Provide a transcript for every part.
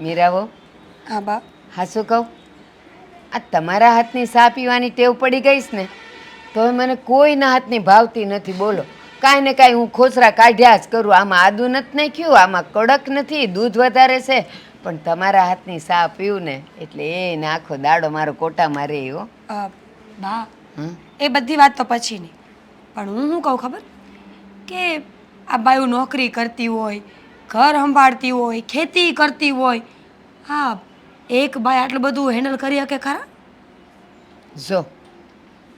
મીરાવો, હા બા. હા શું કહું, આ તમારા હાથની ચા પીવાની ટેવ પડી ગઈશ ને તો મને કોઈના હાથની ભાવતી નથી. બોલો, કાંઈ ને કાંઈ હું ખોસરા કાઢ્યા જ કરું. આમાં આદુ નથી નાખ્યું, આમાં કડક નથી, દૂધ વધારે છે, પણ તમારા હાથની ચા પીવું ને એટલે એને આખો દાડો મારો કોટામાં રહે હો. બા, હં? એ બધી વાત તો પછીની, પણ હું શું કહું ખબર, કે આ બાયું નોકરી કરતી હોય, ઘર સંભાળતી હોય, ખેતી કરતી હોય, હા, એક બાઈ આટલું બધું હેન્ડલ કરી શકે ખરા? જો,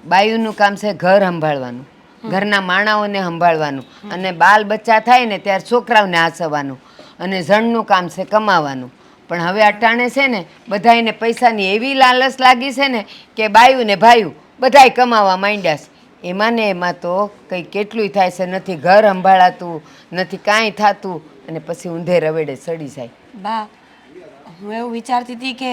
બાયુનું કામ છે ઘર સંભાળવાનું, ઘરના માણાઓને સંભાળવાનું, અને બાલ બચ્ચા થાય ને ત્યારે છોકરાઓને આસવવાનું, અને જણનું કામ છે કમાવાનું. પણ હવે અટાણે છે ને બધાયને પૈસાની એવી લાલચ લાગી છે ને કે બાયું ને ભાયું બધાય કમાવા માંડ્યા છે. એમાં ને એમાં તો કંઈ કેટલુંય થાય છે, નથી ઘર સંભાળાતું, નથી કાંઈ થતું, અને પછી ઊંધે રવેડે સડી જાય. બા, હું એવું વિચારતી હતી કે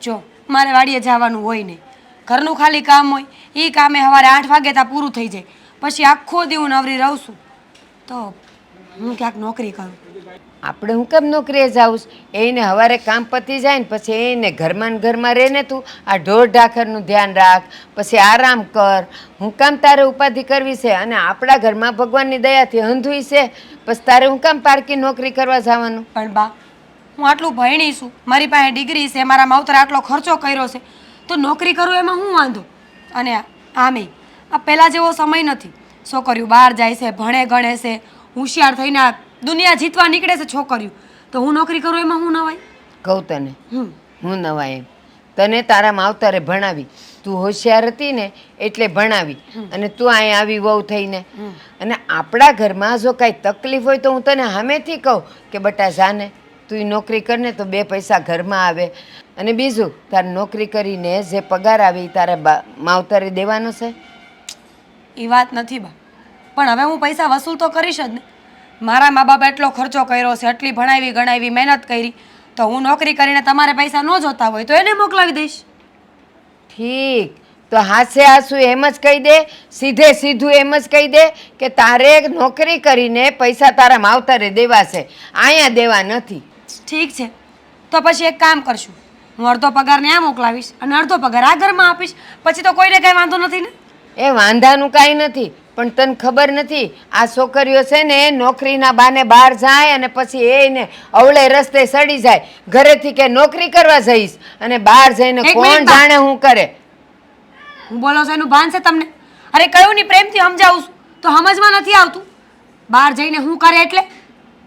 જો મારે વાડીએ જવાનું હોય નહીં, ઘરનું ખાલી કામ હોય, એ કામે સવારે 8 વાગે ત્યાં પૂરું થઈ જાય, પછી આખો દી હું નવરી રહું છું, તો હું ક્યાંક નોકરી કરું. આપણે હું કેમ નોકરીએ જાઉં? એને સવારે કામ પતી જાય ને પછી એને ઘરમાં ને ઘરમાં રહે ને, તું આ ઢોર ઢાખરનું ધ્યાન રાખ, પછી આરામ કર. હું કામ તારે ઉપાધિ કરવી છે? અને આપણા ઘરમાં ભગવાનની દયાથી અંધુય છે, પછી તારે હું કામ પારકી નોકરી કરવા જવાનું? પણ બા, હું આટલું ભણી છું, મારી પાસે ડિગ્રી છે, મારા માવતરે આટલો ખર્ચો કર્યો છે, તો નોકરી કરું એમાં હું વાંધો? અને આમે આ પહેલાં જેવો સમય નથી. છોકરીઓ બહાર જાય છે, ભણે ગણે છે, હોશિયાર થઈને આ દુનિયા જીતવા નીકળે છે છોકરીઓ, તો હું નોકરી કરું એમાં હું નવાય? કહું તને, હું નવાય એમ? તને તારા માવતરે ભણાવી, તું હોશિયાર હતી ને એટલે ભણાવી, અને તું અહીં આવી વહુ થઈને. અને આપણા ઘરમાં જો કાંઈ તકલીફ હોય તો હું તને સામેથી કહું કે બટા જાને, તું નોકરી કરને તો 2 પૈસા ઘરમાં આવે. અને બીજું, તારે નોકરી કરીને જે પગાર આવે એ તારા માવતરે દેવાનો છે. એ વાત નથી બા, પણ હવે હું પૈસા વસૂલ તો કરીશ જ ને. મારા મા બાપે એટલો ખર્ચો કર્યો છે, આટલી ભણાવી ગણાવી મહેનત કરી, તો હું નોકરી કરીને તમારે પૈસા ન જોતા હોય તો એને મોકલાવી દઈશ. ઠીક, તો હાસે હાસું એમ જ કહી દે, સીધે સીધું એમ જ કહી દે કે તારે નોકરી કરીને પૈસા તારા માવતરે દેવા છે, અહીંયા દેવા નથી. ઠીક છે, તો પછી એક કામ કરશું, હું અડધો પગાર ત્યાં મોકલાવીશ અને અડધો પગાર આ ઘરમાં આપીશ, પછી તો કોઈને કાંઈ વાંધો નથી ને. એ વાંધાનું કાંઈ નથી, પણ તને ખબર નથી આ છોકરીઓ છે ને નોકરીના બાને બહાર જાય અને પછી એને અવળે રસ્તે સડી જાય. ઘરેથી કે નોકરી કરવા જઈશ અને બહાર જઈને એક કોણ મિનિટ બા. જાણે શું કરે. હું બોલો છો એનું ભાન છે તમને? અરે કયું ની પ્રેમથી સમજાવું છું તો સમજમાં નથી આવતું. બહાર જઈને શું કરે એટલે?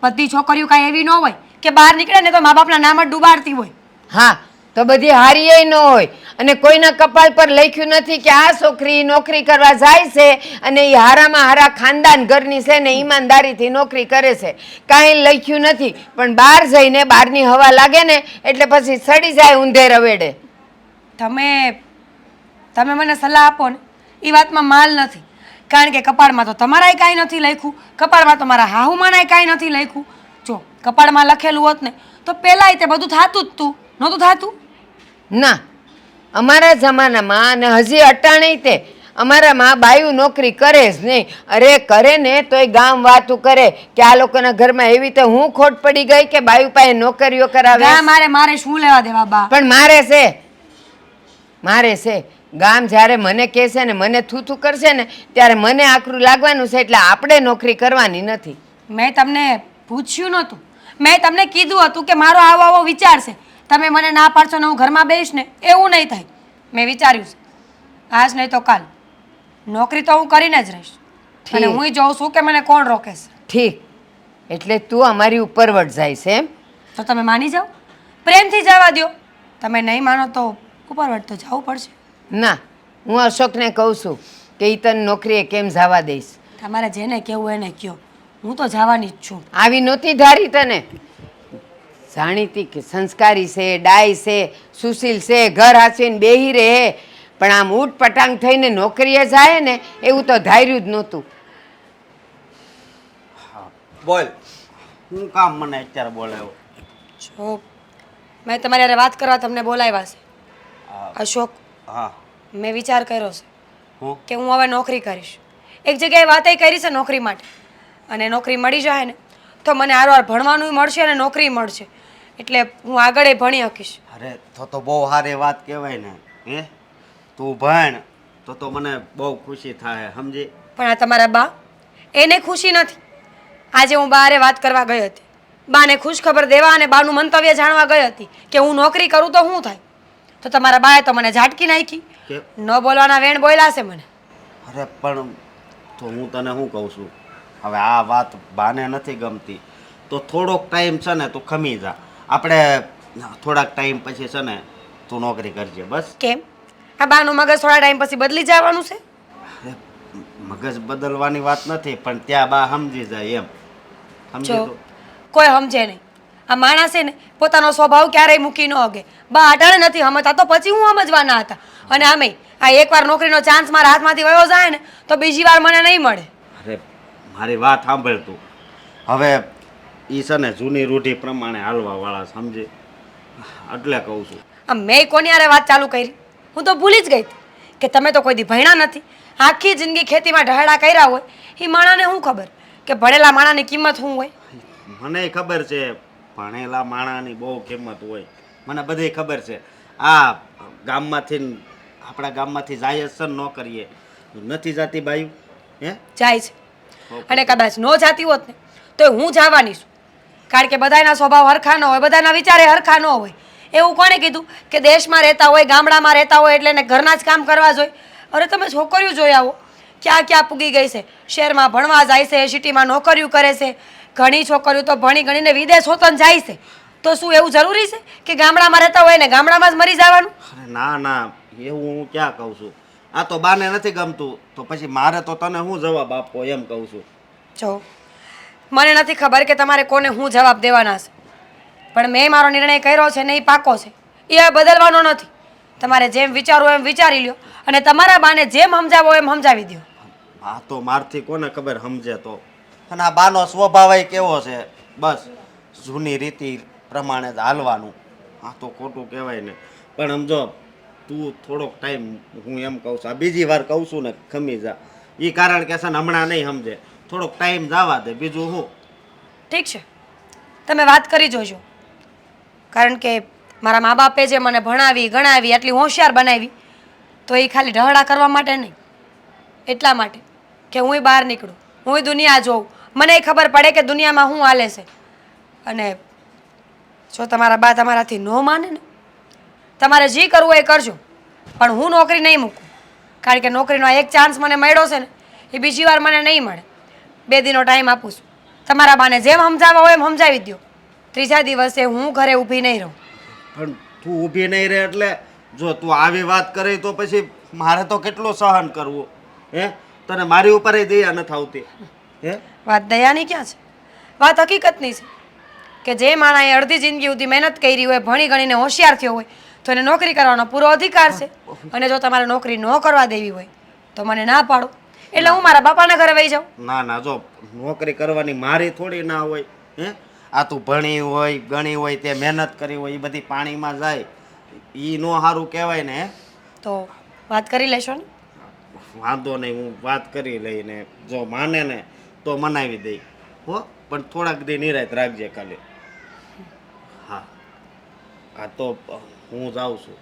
બધી છોકરીઓ કાંઈ એવી ન હોય કે બહાર નીકળે ને તો મા બાપના નામ જ ડૂબાડતી હોય. હા, તો બધી હારીએ ન હોય, અને કોઈના કપાળ પર લખ્યું નથી કે આ છોકરી નોકરી કરવા જાય છે અને એ હારામાં હારા ખાનદાન ઘરની છે ને ઈમાનદારીથી નોકરી કરે છે. કાંઈ લખ્યું નથી, પણ બહાર જઈને બહારની હવા લાગે ને એટલે પછી સડી જાય ઊંધે રવેડે. તમે મને સલાહ આપો ને એ વાતમાં માલ નથી, કારણ કે કપાળમાં તો તમારાય કાંઈ નથી લખ્યું, કપાળમાં તો મારા હાહુમાનાય કાંઈ નથી લખ્યું. જો કપાળમાં લખેલું હોત ને તો પહેલાંય તે બધું થતું જ તું, નહોતું થતું? ના, અમારા જમાનામાં અને હજી અટાણે તે અમારામાં બાયું નોકરી કરે જ નહીં. અરે કરે ને તોય ગામ વાતું કરે કે આ લોકોના ઘરમાં એવી રીતે હું ખોટ પડી ગઈ કે બાયું પાસે નોકરીઓ કરાવે. મારે શું લેવા દેવા બા? પણ મારે છે ગામ. જ્યારે મને કહેશે ને મને થૂથું કરશે ને ત્યારે મને આકરું લાગવાનું છે, એટલે આપણે નોકરી કરવાની નથી. મેં તમને પૂછ્યું નહોતું, મેં તમને કીધું હતું કે મારો આવો આવો વિચાર છે, તમે મને ના પાડશો ને હું ઘરમાં બેસીશ ને એવું નહીં થાય. મેં વિચાર્યું છે આજ નહીં તો કાલ નોકરી તો હું કરીને જ રહીશ, અને હું જોઉં છું કે મને કોણ રોકે છે. ઠીક, એટલે તું અમારી ઉપરવટ જાય છે એમ? તો તમે માની જાઓ, પ્રેમથી જવા દો. તમે નહીં માનો તો ઉપરવટ તો જવું પડશે. ના, હું અશોકને કહું છું કે એ તને નોકરીએ કેમ જવા દઈશ. તમારે જેને કહેવું એને કહો, હું તો જવાની જ છું. આવી નહોતી ધારી તને. જાણીતી કે સંસ્કારી છે, ડાય છે, સુશીલ છે, ઘર હાંચવીને બેહી રહે, પણ આમ ઊટ પટાંગ થઈને નોકરીએ જાય ને એવું તો ધાર્યું જ નહોતું. બોલ, હું કામ મને અત્યારે બોલાવ્યો? જો મેં તમારી હારે વાત કરવા તમને બોલાવ્યા છે. અશોક, હા, મેં વિચાર કર્યો છે હું કે હું હવે નોકરી કરીશ. એક જગ્યાએ વાતય કરી છે નોકરી માટે, અને નોકરી મળી જાય ને તો મને હારવાર ભણવાનું મળશે અને નોકરી મળશે. એટલે હું આગળ ભણી શકીશ. અરે તો બહુ સારી વાત કહેવાય ને. હે તું ભણ તો મને બહુ ખુશી થાય, સમજી. પણ આ તમારા બા, એને ખુશી નથી. આજે હું બહારે વાત કરવા ગઈ હતી, બાને ખુશખબર દેવા અને બાનું મંતવ્ય જાણવા ગઈ હતી કે હું નોકરી કરું તો શું થાય. તો તમારા બાએ તો મને ઝાટકી નાખી. કે ન બોલવાના વેણ બોલ્યા છે મને. અરે પણ તો હું તને શું કહું છું, હવે આ વાત બાને નથી ગમતી તો થોડોક ટાઈમ છે ને તું ખમી જા. આપણે થોડાક ટાઈમ પછી છે ને તું નોકરી કરજે બસ. કેમ? આ બાનું મગજ થોડા ટાઈમ પછી બદલી જવાનું છે? અરે મગજ બદલવાની વાત નથી, પણ ત્યાં બા સમજી જાય એમ. સમજી જો તું? કોઈ સમજે નહીં. આ માણસે ને પોતાનો સ્વભાવ ક્યારેય મૂકી ન હગે. બા અટાણે નથી સમજતા તો પછી હું સમજવાના હતા. અને આમે આ એકવાર નોકરીનો ચાન્સ મારા હાથમાંથી વયો જાય ને તો બીજી વાર મને નહીં મળે. અરે મારી વાત સાંભળ તું. હવે ઈ છે ને જૂની રૂઢી પ્રમાણે હાલવા વાળા, સમજે એટલે કહું છું. આ મેં કોની હારે વાત ચાલુ કરી? હું તો ભૂલી જ ગઈ હતી કે તમે તો કોઈ દી ભણ્યા નથી. આખી જિંદગી ખેતીમાં ઢહડા કર્યા હોય. એ માણાને શું ખબર કે ભણેલા માણાની કિંમત શું હોય? મને ખબર છે ભણેલા માણાની બહુ કિંમત હોય, મને બધી ખબર છે. આ ગામમાંથી આપણા ગામમાંથી જાય જ છે ન કરીએ નથી જાતી બાયું. હે જાય છે. અને કદાચ ન જાતી હોત ને તો હું જવાની છું. કારણ કે બધાના સ્વભાવ હરખા ન હોય, બધાના વિચારે હરખા ન હોય. એવું કોણે કીધું કે દેશમાં રહેતા હોય, ગામડામાં રહેતા હોય એટલે એને ઘરના જ કામ કરવા જોઈએ? અરે તમે છોકરીઓ જોઈ આવો, ક્યાં ક્યાં પૂગી ગઈ છે. શહેરમાં ભણવા જાય છે, સિટીમાં નોકરીઓ કરે છે. ઘણી છોકરીઓ તો ભણી ગણીને વિદેશ હોતન જાય છે. તો શું એવું જરૂરી છે કે ગામડામાં રહેતા હોય ને ગામડામાં જ મરી જવાનું? અરે ના ના, એવું હું ક્યાં કહું છું. આ તો બાને નથી ગમતું તો પછી મારે તો તને હું જવાબ આપવો એમ કહું છું. જો મને નથી ખબર કે તમારે કોને હું જવાબ દેવાના છે, પણ મેં મારો નિર્ણય કર્યો છે ને એ પાકો છે. એ હવે બદલવાનો નથી. તમારે જેમ વિચારવું એમ વિચારી લ્યો અને તમારા બાને જેમ સમજાવો એમ સમજાવી દો. આ તો મારથી કોને ખબર સમજે તો. અને આ બાનો સ્વભાવ કેવો છે, બસ જૂની રીતિ પ્રમાણે જ હાલવાનું. આ તો ખોટું કહેવાય ને. પણ સમજો તું થોડોક ટાઈમ, હું એમ કહું છું, આ બીજી વાર કહું છું ને ખમી જા. એ કારણ કે છે ને હમણાં નહીં સમજે, થોડોક ટાઈમ જવા દે, બીજું શું. ઠીક છે, તમે વાત કરી જોજો. કારણ કે મારા મા બાપે જે મને ભણાવી ગણાવી આટલી હોશિયાર બનાવી તો એ ખાલી ઢહડા કરવા માટે નહીં, એટલા માટે કે હું બહાર નીકળું, હું દુનિયા જોઉં, મને ખબર પડે કે દુનિયામાં શું હાલે છે. અને જો તમારા બા તમારાથી ન માને ને, તમારે જે કરવું એ કરજો, પણ હું નોકરી નહીં મૂકું. કારણ કે નોકરીનો એક ચાન્સ મને મળ્યો છે ને એ બીજી વાર મને નહીં મળે. 2 દિનનો ટાઈમ આપું છું. તમારા બાને જેમ સમજાવવા હોય એમ સમજાવી દો. 3જા દિવસે હું ઘરે ઊભી નહીં રહું. પણ તું ઊભી નહીં રહે એટલે જો તું આવી વાત કરી તો પછી મારે તો કેટલું સહન કરવું. હે તને મારી ઉપર દયા નથી આવતી? હે વાત દયાની ક્યાં છે? વાત હકીકતની છે કે જે માણસે અડધી જિંદગી સુધી મહેનત કરી હોય, ભણી ગણીને હોશિયાર થયો હોય તો એને નોકરી કરવાનો પૂરો અધિકાર છે. અને જો તમારે નોકરી ન કરવા દેવી હોય તો મને ના પાડો, એટલે હું મારા બાપાના ઘરે વહી જાઉં. ના ના, જો નોકરી કરવાની મારી થોડી ના હોય. હે આ તું ભણી હોય ગણી હોય તે મહેનત કરી હોય એ બધી પાણીમાં જાય, એ નો સારું કહેવાય ને. હે તો વાત કરી લેશો ને? વાંધો નહીં, હું વાત કરી લઈને જો માને ને તો મનાવી દઈ હો. પણ થોડાક દી નિરાત રાખજે ખાલી. હા આ તો હું જાઉં છું.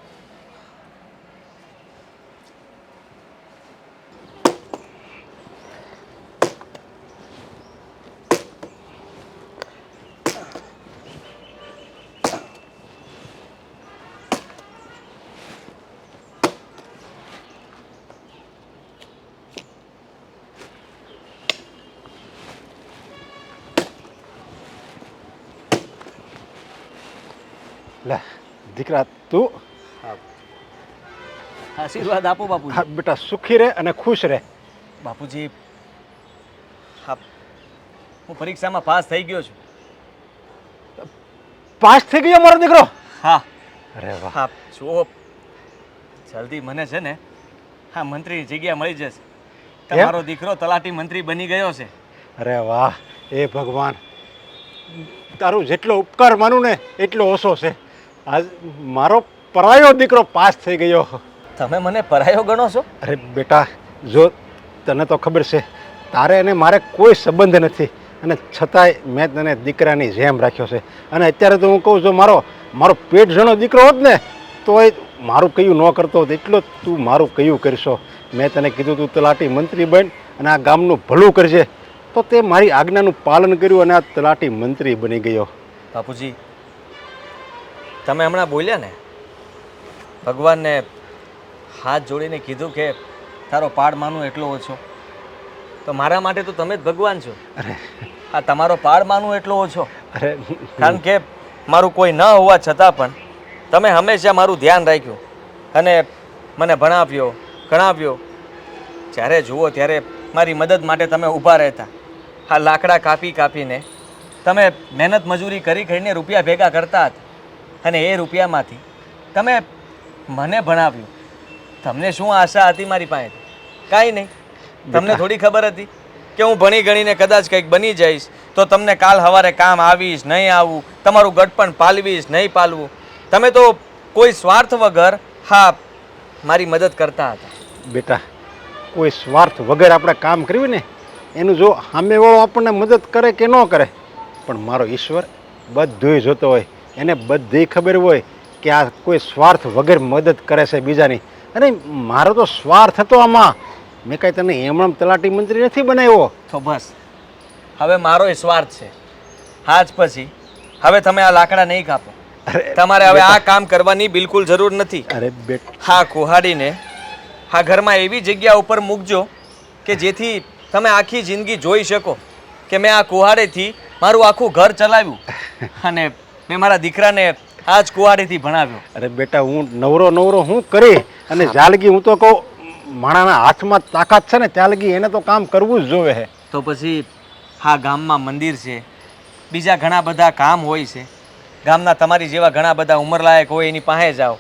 લે દીકરા તું આશીર્વાદ આપો બાપુજી. હા બેટા, સુખી રહે અને ખુશ રહે. બાપુજી, હા, હું પરીક્ષામાં પાસ થઈ ગયો છું. પાસ થઈ ગયો મારો દીકરો? હા. અરે વાહ. હા, જુઓ, જલ્દી મને છે ને હા મંત્રીની જગ્યા મળી જશે. તમારો દીકરો તલાટી મંત્રી બની ગયો છે. અરે વાહ, એ ભગવાન, તારું જેટલો ઉપકાર માનું ને એટલો ઓછો છે. આજ મારો પરાયો દીકરો પાસ થઈ ગયો. તમે મને પરાયો ગણો છો? અરે બેટા, જો તને તો ખબર છે તારે અને મારે કોઈ સંબંધ નથી, અને છતાંય મેં તને દીકરાની જેમ રાખ્યો છે. અને અત્યારે તો હું કહું છું, મારો પેટ જણો દીકરો હોત ને તો એ મારું કયું ન કરતો હોત, એટલો જ તું મારું કયું કરશો. મેં તને કીધું તું તલાટી મંત્રી બન અને આ ગામનું ભલું કરજે, તો તે મારી આજ્ઞાનું પાલન કર્યું અને આ તલાટી મંત્રી બની ગયો. બાપુજી, તમે હમણાં બોલ્યા ને, ભગવાનને હાથ જોડીને કીધું કે તારો પાડ માનું એટલો ઓછો, તો મારા માટે તો તમે જ ભગવાન છો. હા, તમારો પાડ માનું એટલો ઓછો, અરે કારણ કે મારું કોઈ ન હોવા છતાં પણ તમે હંમેશા મારું ધ્યાન રાખ્યું અને મને ભણાવ્યો ગણાવ્યો. જ્યારે જુઓ ત્યારે મારી મદદ માટે તમે ઊભા રહેતા. આ લાકડા કાપીને તમે મહેનત મજૂરી કરીને રૂપિયા ભેગા કરતા હતા અને એ રૂપિયામાંથી તમે મને ભણાવ્યું. તમને શું આશા હતી મારી પાસે? કાંઈ નહીં. તમને થોડી ખબર હતી કે હું ભણી ગણીને કદાચ કંઈક બની જઈશ તો તમને કાલ સવારે કામ આવીશ નહીં આવું, તમારું ગટપણ પાલવીશ નહીં પાલવું. તમે તો કોઈ સ્વાર્થ વગર મારી મદદ કરતા હતા. બેટા, કોઈ સ્વાર્થ વગર આપણે કામ કર્યું ને એનું જો સામેવાળો આપણને મદદ કરે કે ન કરે, પણ મારો ઈશ્વર બધુંય જોતો હોય, એને બધી ખબર હોય કે આ કોઈ સ્વાર્થ વગર મદદ કરે છે બીજાની. અને મારો તો સ્વાર્થ હતો આમાં. મેં કાંઈ તને એમણામ તલાટી મંત્રી નથી બનાવ્યો. તો બસ હવે મારો એ સ્વાર્થ છે. આજ પછી હવે તમે આ લાકડા નહીં કાપો. તમારે હવે આ કામ કરવાની બિલકુલ જરૂર નથી. અરે બેટ હા, કુહાડીને આ ઘરમાં એવી જગ્યા ઉપર મૂકજો કે જેથી તમે આખી જિંદગી જોઈ શકો કે મેં આ કુહાડીથી મારું આખું ઘર ચલાવ્યું અને મેં મારા દીકરાને આ જ કુહાડીથી ભણાવ્યો. અરે બેટા, હું નવરો હું કરી અને જાલગી હું તો કહું માણાના હાથમાં તાકાત છે ને ત્યાલગી એને તો કામ કરવું જ જોવે છે. તો પછી હા, ગામમાં મંદિર છે, બીજા ઘણા બધા કામ હોય છે. ગામના તમારી જેવા ઘણા બધા ઉંમરલાયક હોય એની પાસે જાઓ,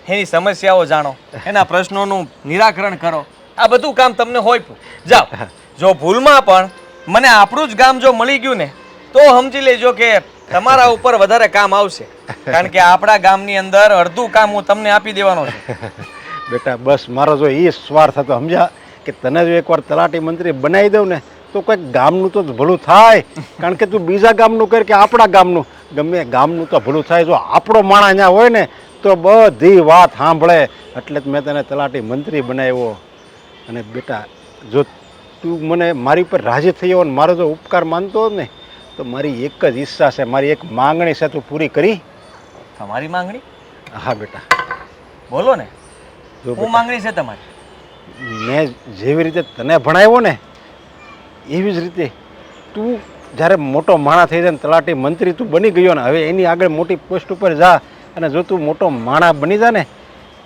એની સમસ્યાઓ જાણો, એના પ્રશ્નોનું નિરાકરણ કરો. આ બધું કામ તમને હોય. જાઓ, જો ભૂલમાં પણ મને આપણું જ ગામ જો મળી ગયું ને તો સમજી લેજો કે તમારા ઉપર વધારે કામ આવશે, કારણ કે આપણા ગામની અંદર અડધું કામ હું તમને આપી દેવાનો છું. બેટા બસ મારો જો એ સ્વાર્થ હતો, સમજ્યા, કે તને જો એકવાર તલાટી મંત્રી બનાવી દઉં ને તો કંઈક ગામનું તો ભલું થાય. કારણ કે તું બીજા ગામનું કર કે આપણા ગામનું, ગમે ગામનું તો ભલું થાય. જો આપણો માણસ અહીંયા હોય ને તો બધી વાત સાંભળે. એટલે જ મેં તને તલાટી મંત્રી બનાવ્યો. અને બેટા, જો તું મને મારી ઉપર રાજી થયો અને મારો જો ઉપકાર માનતો હોત ને તો મારી એક જ ઈચ્છા છે, મારી એક માંગણી છે, તું પૂરી કરી. તમારી માંગણી? હા બેટા, બોલો ને, જો શું માંગણી છે તમારી? મેં જેવી રીતે તને ભણાવ્યો ને એવી જ રીતે તું જ્યારે મોટો માણસ થઈ જાય ને તલાટી મંત્રી તું બની ગયો ને, હવે એની આગળ મોટી પોસ્ટ ઉપર જા અને જો તું મોટો માણસ બની જા ને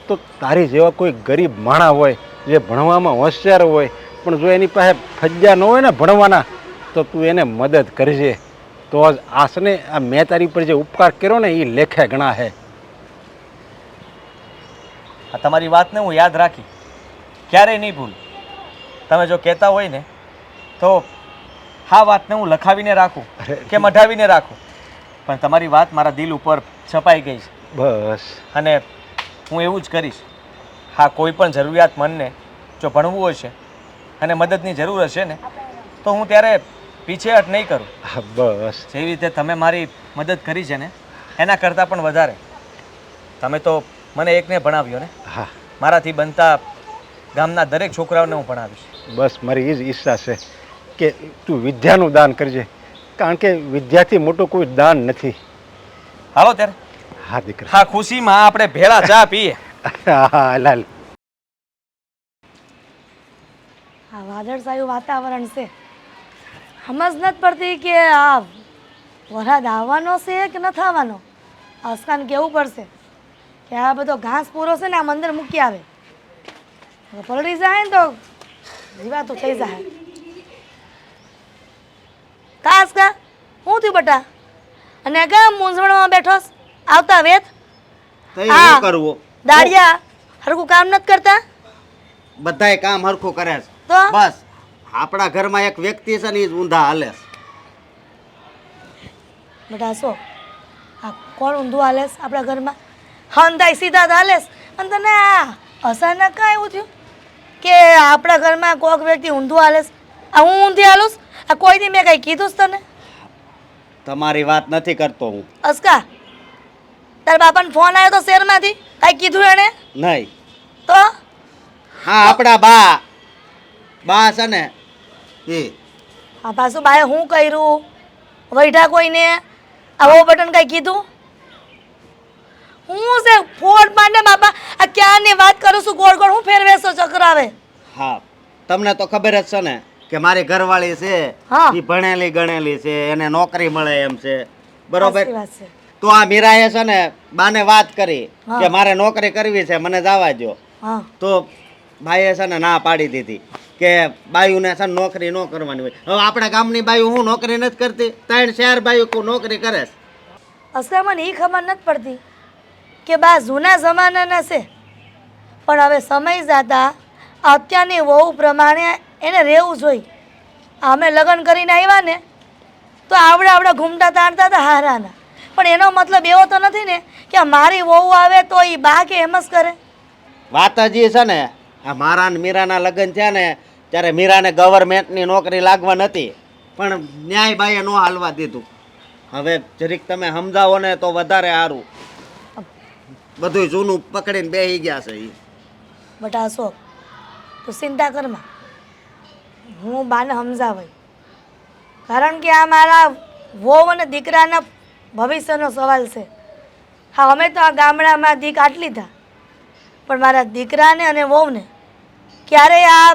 તો તારી જેવા કોઈ ગરીબ માણસ હોય જે ભણવામાં હોશિયાર હોય પણ જો એની પાસે ફજ્જા ન હોય ને ભણવાના તો તું એને મદદ કરજે. તો જ આસને આ મેં તારી પર જે ઉપકાર કર્યો ને એ લેખે ગણા છે. આ તમારી વાતને હું યાદ રાખી ક્યારેય નહીં ભૂલ. તમે જો કહેતા હોય ને તો આ વાતને હું લખાવીને રાખું કે મઢાવીને રાખું, પણ તમારી વાત મારા દિલ ઉપર છપાઈ ગઈ છે. બસ, અને હું એવું જ કરીશ. હા, કોઈ પણ જરૂરિયાતમંદને જો ભણવું હશે અને મદદની જરૂર હશે ને તો હું ત્યારે પીછેહટ નહીં કરું. હા બસ, જેવી રીતે તમે મારી મદદ કરી છે ને એના કરતાં પણ વધારે. તમે તો મને એકને ભણાવ્યો ને, હા મારાથી બનતા ગામના દરેક છોકરાઓને હું ભણાવીશ. બસ મારી એ જ ઈચ્છા છે કે તું વિદ્યાનું દાન કરજે, કારણ કે વિદ્યાથી મોટું કોઈ દાન નથી. હાલો ત્યારે. હા દીકરા, હા, ખુશીમાં આપણે ભેળા ચા પીએ. હા લાલ. આ વાદળછાયું વાતાવરણ છે, સમજ નથી પડતી કે આ વરસાદ આવવાનો છે કે નથી આવવાનો. અસ્કાન કહેવું પડશે કે આ બધો ઘાસ પૂરો છે ને આમ અંદર મૂકી આવે, પલળી જાય ને તો જીવાતું થઈ જાય. કાસ કા હું થયું બટા? અને કેમ મૂંઝવણમાં બેઠો છે? આવતા વેત તો એ હા. કરવું દાડિયા હરખું કામ નથી કરતા બધાય કામ હરખું કરે છે. તો બસ આપણા ઘરમાં એક વ્યક્તિ છે ને એ જ ઊંધા હાલે છે. બેટા શું આ કોણ ઊંધું હાલેસ આપણા ઘરમાં? હંધાઈ સીધા જ હાલેસ. અને તને આ અચાનક કાં એવું થયું કે આપણા ઘરમાં કોઈક વ્યક્તિ ઊંધું હાલેસ? આ હું ઊંધી હાલું? આ કોઈ દી મેં કંઈ કીધું જ તને? તમારી વાત નથી કરતો હું. અસ્કા, તારા બાપાને ફોન આવ્યો તો શહેરમાંથી, કાંઈ કીધું એણે? નહીં. તો હા, આપણા બા છે ને એ આ પાછું બાએ હું કર્યું? વૈઢા કોઈને આવો બટન કાંઈ કીધું? હું છે ફોડ માંડે બાપા, આ ક્યારની વાત કરું છું, ગોળ ગોળ હું ફેરવેશો ચક્રાવે. હા, તમને તો ખબર જ છે ને કે મારી ઘરવાળી છે હા. એ ભણેલી ગણેલી છે, એને નોકરી મળે એમ છે, બરોબર? સાચી વાત છે. તો આ મીરાએ છે ને બાને વાત કરી હા. કે મારે નોકરી કરવી છે, મને જવા દ્યો. હા તો ભાઈએ છે ને ના પાડી દીધી કે બાયુને છે ને નોકરી ન કરવાની હોય. હવે આપણા ગામની બાયુ હું નોકરી નથી કરતી, 3-4 બાયુ નોકરી કરે છે. અસલા મને એ ખબર નથી પડતી કે બા જૂના જમાનાના છે, પણ હવે સમય જતા અત્યારની વહુ પ્રમાણે એને રહેવું જોઈએ. અમે લગ્ન કરીને આવ્યા ને તો આવડા ઘૂમતા તાણતા હતા હારાના, પણ એનો મતલબ એવો તો નથી ને કે મારી વહુ આવે તો એ બા કે એમ જ કરે. વાત હજી છે ને આ મારા ને મીરાના લગ્ન થયા ને ત્યારે મીરાને ગવર્મેન્ટની નોકરી લાગવા નથી, પણ ન્યાય બાઈએ નો હાલવા દીધું. હવે જરીક તમે સમજાવો ને તો વધારે સારું. બધું જૂનું પકડીને બેસી ગયા છે ઈ. બટા અશોક, તું ચિંતા કરમાં, હું બાને સમજાવાય. કારણ કે આ મારા વહુ અને દીકરાના ભવિષ્યનો સવાલ છે. હા, અમે તો આ ગામડામાં દીક આટલી થા, પણ મારા દીકરાને અને વહુને ક્યારેય આ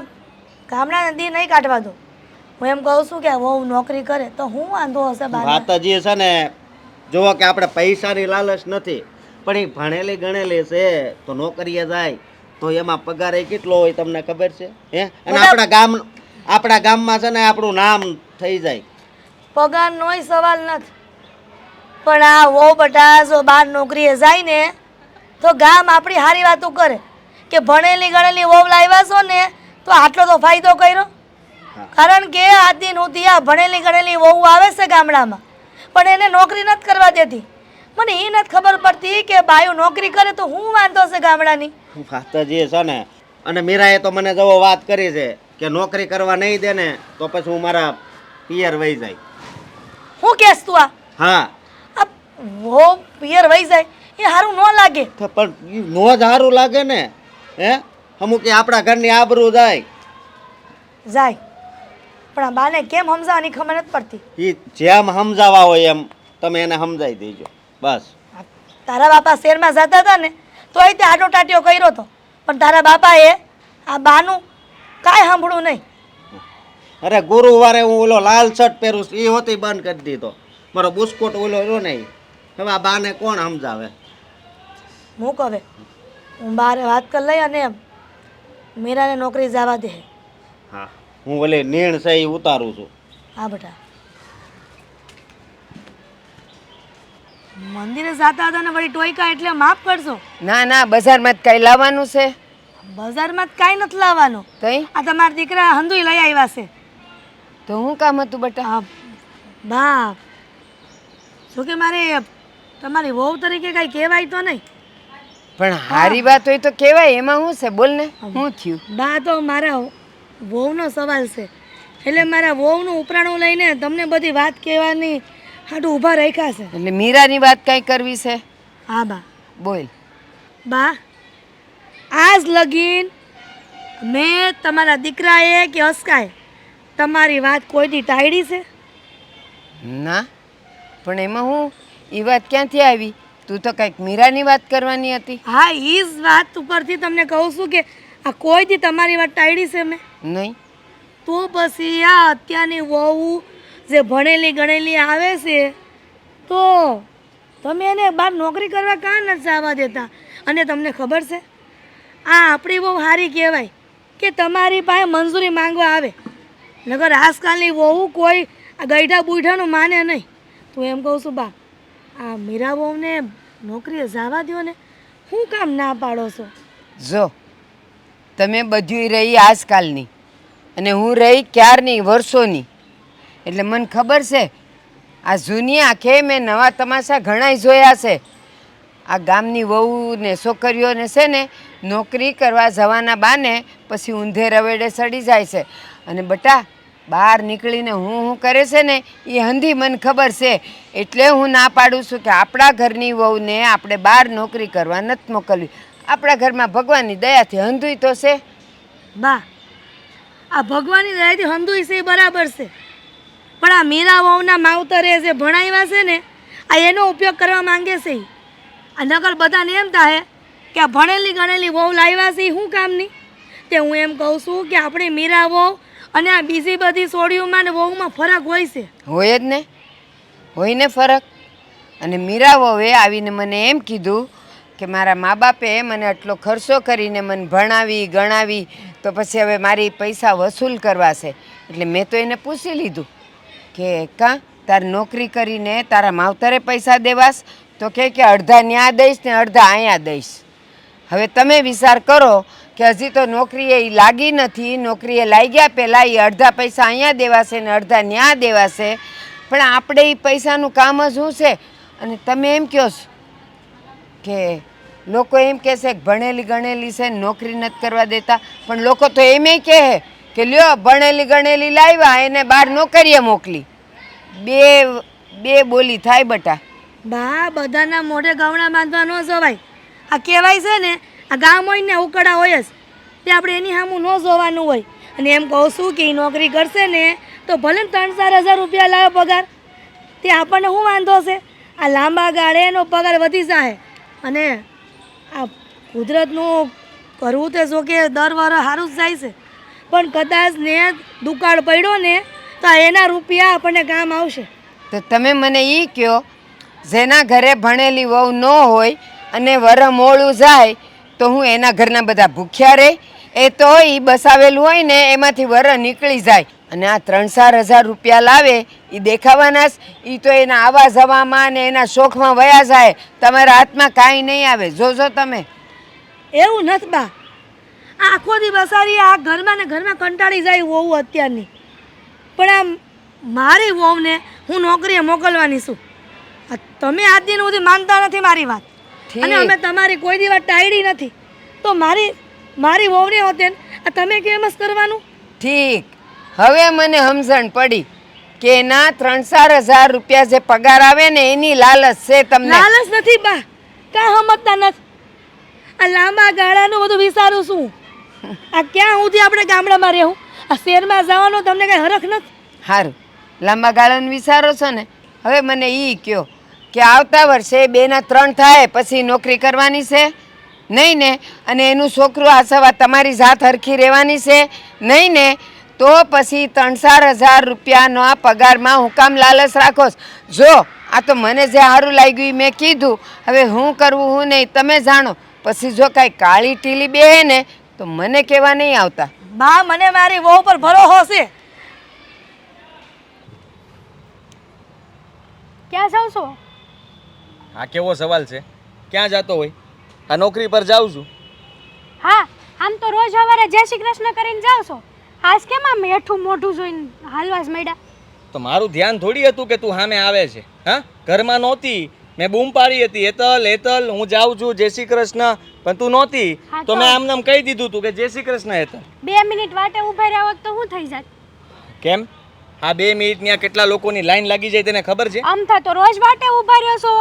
ગામડાના દી નહીં કાઢવા દો. હું એમ કહું છું કે આ વહુ નોકરી કરે તો હું વાંધો હશે બાને? વાત હજી છે ને જુઓ કે આપણે પૈસાની લાલચ નથી, પણ એ ભણેલી ગણેલી છે તો નોકરીએ જાય તો એમાં પગાર એ કેટલો હોય તમને ખબર છે? હે, અને આપણા ગામમાં છે ને આપણું નામ થઈ જાય. પગારનોય સવાલ નથી, પણ આ વહુ બટા જો બહાર નોકરીએ જાય ને તો ગામ આપણી સારી વાતો કરે કે ભણેલી ગણેલી વહુ લાવ્યા છો ને તો આટલો તો ફાયદો કર્યો. કારણ કે આજ દિન સુધી આ ભણેલી ગણેલી વહુ આવે છે ગામડામાં, પણ એને નોકરી નથી કરવા દેતી. મને એ નથી ખબર પડતી કે બાયું નોકરી કરે તો હું વાંધો છે ગામડાની. વાત હજી છે ને, અને મીરાએ તો મને જવો વાત કરી છે કે નોકરી કરવા નહીં દે ને તો પછી હું મારા પિયર વહી જાય. હું કહેશ તું આ? હા, આ વહુ પિયર વહી જાય એ સારું ન લાગે. તો પણ ઈ નો જ સારું લાગે ને. હે, અમુક કે આપણા ઘરની આબરૂ જાય. જાય, પણ આ બાને કેમ સમજાવવાની ખબર નથી પડતી. એ જેમ સમજાવવા હોય એમ તમે એને સમજાવી દેજો બસ. તારા બાપા શહેરમાં જતા હતા ને તો એ તે આટો ટાટીઓ કર્યો હતો, પણ તારા બાપાએ આ બાનું કાંઈ સાંભળવું નહીં. અરે ગુરુવારે હું ઓલો લાલ શર્ટ પહેરું છું એ હોતી બંધ કરી દીધો. મારો બુસ્કોટ ઓલો રહ્યો નહીં. હવે આ બાને કોણ સમજાવે? મૂક હવે, હું બહાર વાત કરી લઈ અને મીરાને નોકરી જવા દે. હા, હું ઓલી નીણ છે એ ઉતારું છું. હા બેટા, મંદિરે જતા હતા ને વળી ટોયકા એટલે માફ કરશો. ના ના, બજારમાં કઈ લાવવાનું છે? બજારમાં જ કાંઈ નથી લાવવાનું. કઈ? આ તમારા દીકરા હંધુય લઈ આવ્યા છે. તો હું કામ હતું બટા? હા બા, જોકે મારે તમારી વહુ તરીકે કાંઈ કહેવાય તો નહીં, પણ હારી વાત હોય તો કહેવાય, એમાં શું છે? બોલ ને, શું થયું? બા તો મારા વહુનો સવાલ છે, એટલે મારા વહુનું ઉપરાણું લઈને તમને બધી વાત કહેવાની હાટું ઊભા રાખ્યા છે. એટલે મીરાની વાત કઈ કરવી છે? હા બા. બોલ. બા, આજ લગીન મેં તમારા દીકરાએ કે અસ્કાએ તમારી વાત કોઈથી ટાળી છે? ના, પણ એમાં હું એ વાત ક્યાંથી આવી? તું તો કંઈક મીરાની વાત કરવાની હતી. હા, એ જ વાત ઉપરથી તમને કહું છું કે આ કોઈથી તમારી વાત ટાળી છે મેં? નહીં. તો પછી આ અત્યારની વહુ જે ભણેલી ગણેલી આવે છે તો તમે એને બહાર નોકરી કરવા કાં નથી જવા દેતા? અને તમને ખબર છે આ આપણી બહુ સારી કહેવાય કે તમારી પાસે મંજૂરી માંગવા આવે, નગર આજકાલની વહુ કોઈ આ ગઈઢા બુઈઢાનું માને નહીં. તો એમ કહું છું બા, આ મીરા વહુને નોકરીએ જવા દો ને, શું કામ ના પાડો છો? જો તમે બધું રહી આજકાલની અને હું રહી ક્યારની, વર્ષોની, એટલે મને ખબર છે આ જૂની આંખે મેં નવા તમાશા ઘણાય જોયા છે. આ ગામની વહુ ને છોકરીઓને છે ને નોકરી કરવા જવાના બાને પછી ઊંધે રવેડે સડી જાય છે. અને બટા, બહાર નીકળીને હું કરે છે ને એ હંધી મને ખબર છે. એટલે હું ના પાડું છું કે આપણા ઘરની વહુને આપણે બહાર નોકરી કરવા નથી મોકલવી. આપણા ઘરમાં ભગવાનની દયાથી હંધુય તો છે. બા આ ભગવાનની દયાથી હંધુય છે એ બરાબર છે, પણ આ મીરા વહુના માવતરે જે ભણાવ્યા છે ને આ એનો ઉપયોગ કરવા માંગે છે ઈ. આ નકર બધાને એમ થાય કે આ ભણેલી ગણેલી વહુ લાવ્યા છે એ શું કામની. તે હું એમ કહું છું કે આપણી મીરા વહુ અને આ બીજી બધી સોડીઓમાં ને વહુમાં ફરક હોય છે. હોય જ ને, હોય ને ફરક. અને મીરા વહુએ આવીને મને એમ કીધું કે મારા મા બાપે મને આટલો ખર્ચો કરીને મને ભણાવી ગણાવી, તો પછી હવે મારી પૈસા વસૂલ કરવા છે. એટલે મેં તો એને પૂછી લીધું કે કાં તાર નોકરી કરીને તારા માવતરે પૈસા દેવાસ? તો કે અડધા ન્યા દઈશ ને અડધા અહીંયા દઈશ. હવે તમે વિચાર કરો કે હજી તો નોકરીએ એ લાગી નથી, નોકરીએ લાગ્યા પહેલાં એ અડધા પૈસા અહીંયા દેવાશે ને અડધા ન્યા દેવાશે. પણ આપણે એ પૈસાનું કામ જ શું છે? અને તમે એમ કહો છો કે લોકો એમ કહેશે કે ભણેલી ગણેલી છે ને નોકરી નથી કરવા દેતા, પણ લોકો તો એમ કહે કે લ્યો ભણેલી ગણેલી લાવ્યા એને બહાર નોકરીએ મોકલી. બે બોલી થાય બટા. બા બધાના મોઢે ગવણા બાંધવા ન જવાય. આ કહેવાય છે ને આ ગામ હોય ને ઉકળા હોય જ, તે આપણે એની સામું ન જોવાનું હોય. અને એમ કહું છું કે એ નોકરી કરશે ને તો ભલે 3-4 હજાર રૂપિયા લાવે પગાર, તે આપણને શું વાંધો છે? આ લાંબા ગાળે એનો પગાર વધી જાય. અને આ કુદરતનું કરવું તે જો કે દર વર્ષ સારું જ જાય છે, પણ કદાચ ને દુકાળ પડ્યો ને તો એના રૂપિયા આપણને કામ આવશે. તો તમે મને એ કહો, જેના ઘરે ભણેલી વહુ ન હોય અને વર મોડું જાય તો હું એના ઘરના બધા ભૂખ્યા રહે? એ તો એ બસાવેલું હોય ને એમાંથી વર નીકળી જાય. અને આ 3-4 હજાર રૂપિયા લાવે એ દેખાવાના જ, એ તો એના આવા જવામાં ને એના શોખમાં વયા જાય. તમારા હાથમાં કાંઈ નહીં આવે, જોજો તમે. એવું નથી બા, આખો દી બસારી આ ઘરમાં ને ઘરમાં કંટાળી જાય વહુ અત્યારની. પણ આમ મારી વહુને હું નોકરીએ મોકલવાની છું. આ તમે આજ દિન સુધી માનતા નથી મારી વાત, અને અમે તમારી કોઈ દી વાત ટાળી નથી. તો મારી વહુને હોતે આ તમે કેમ જ કરવાનું? ઠીક, હવે મને સમજણ પડી કે એના 3-4 હજાર રૂપિયા જે પગાર આવે ને એની લાલચ છે તમને. લાલચ નથી બા, કાં સમજતા નથી. આ લાંબા ગાળાનું બધું વિચારું છું. આ ક્યાં સુધી આપણે ગામડામાં રહેવું? આ શહેરમાં જવાનો તમને કઈ હરખ નથી. સારું, લાંબા ગાળાનું વિચારો છો ને. હવે મને એ કહો કે આવતા વર્ષે 2 ના 3 થાય પછી નોકરી કરવાની છે નહીં ને? અને એનું છોકરું આસવા તમારી જાત હરખી રહેવાની છે નહીં ને? તો પછી 3-4 હજાર રૂપિયાનો આ પગારમાં હું કામ લાલચ રાખો? જો આ તો મને જે સારું લાગ્યું એ મેં કીધું. હવે હું કરવું હું નહીં તમે જાણો. પછી જો કાંઈ કાળી ટીલી બેહે ને તો મને કહેવા નહીં આવતા. બા મને મારી વહુ પર ભરોસો છે. ક્યાં જાવ છો? આ કેવો સવાલ છે? ક્યાં જતો હોય? આ નોકરી પર જાઉં છું. હા, આમ તો રોજ સવારે જય શ્રી કૃષ્ણ કરીને જાવ છો. આજ કેમ આમ હેઠું મોઢું જોઈને હાલવાસ મળ્યા? તો મારું ધ્યાન થોડી હતું કે તું સામે આવે છે. હા, ઘરમાં નહોતી, મેં બૂમ પાડી હતી, હેતલ હેતલ હું જાઉં છું જય શ્રી કૃષ્ણ, પણ તું નહોતી. હા તો મેં આમ નામ કહી દીધું તું કે જય શ્રી કૃષ્ણ હેતલ. 2 મિનિટ વાટે ઊભા રહ્યા હોત તો શું થઈ જાત? કેમ? આ 2 મિનિટની આ કેટલા લોકોની લાઈન લાગી જાય તેને ખબર છે? અમથા તો રોજ વાટે ઊભા રહ્યો છો,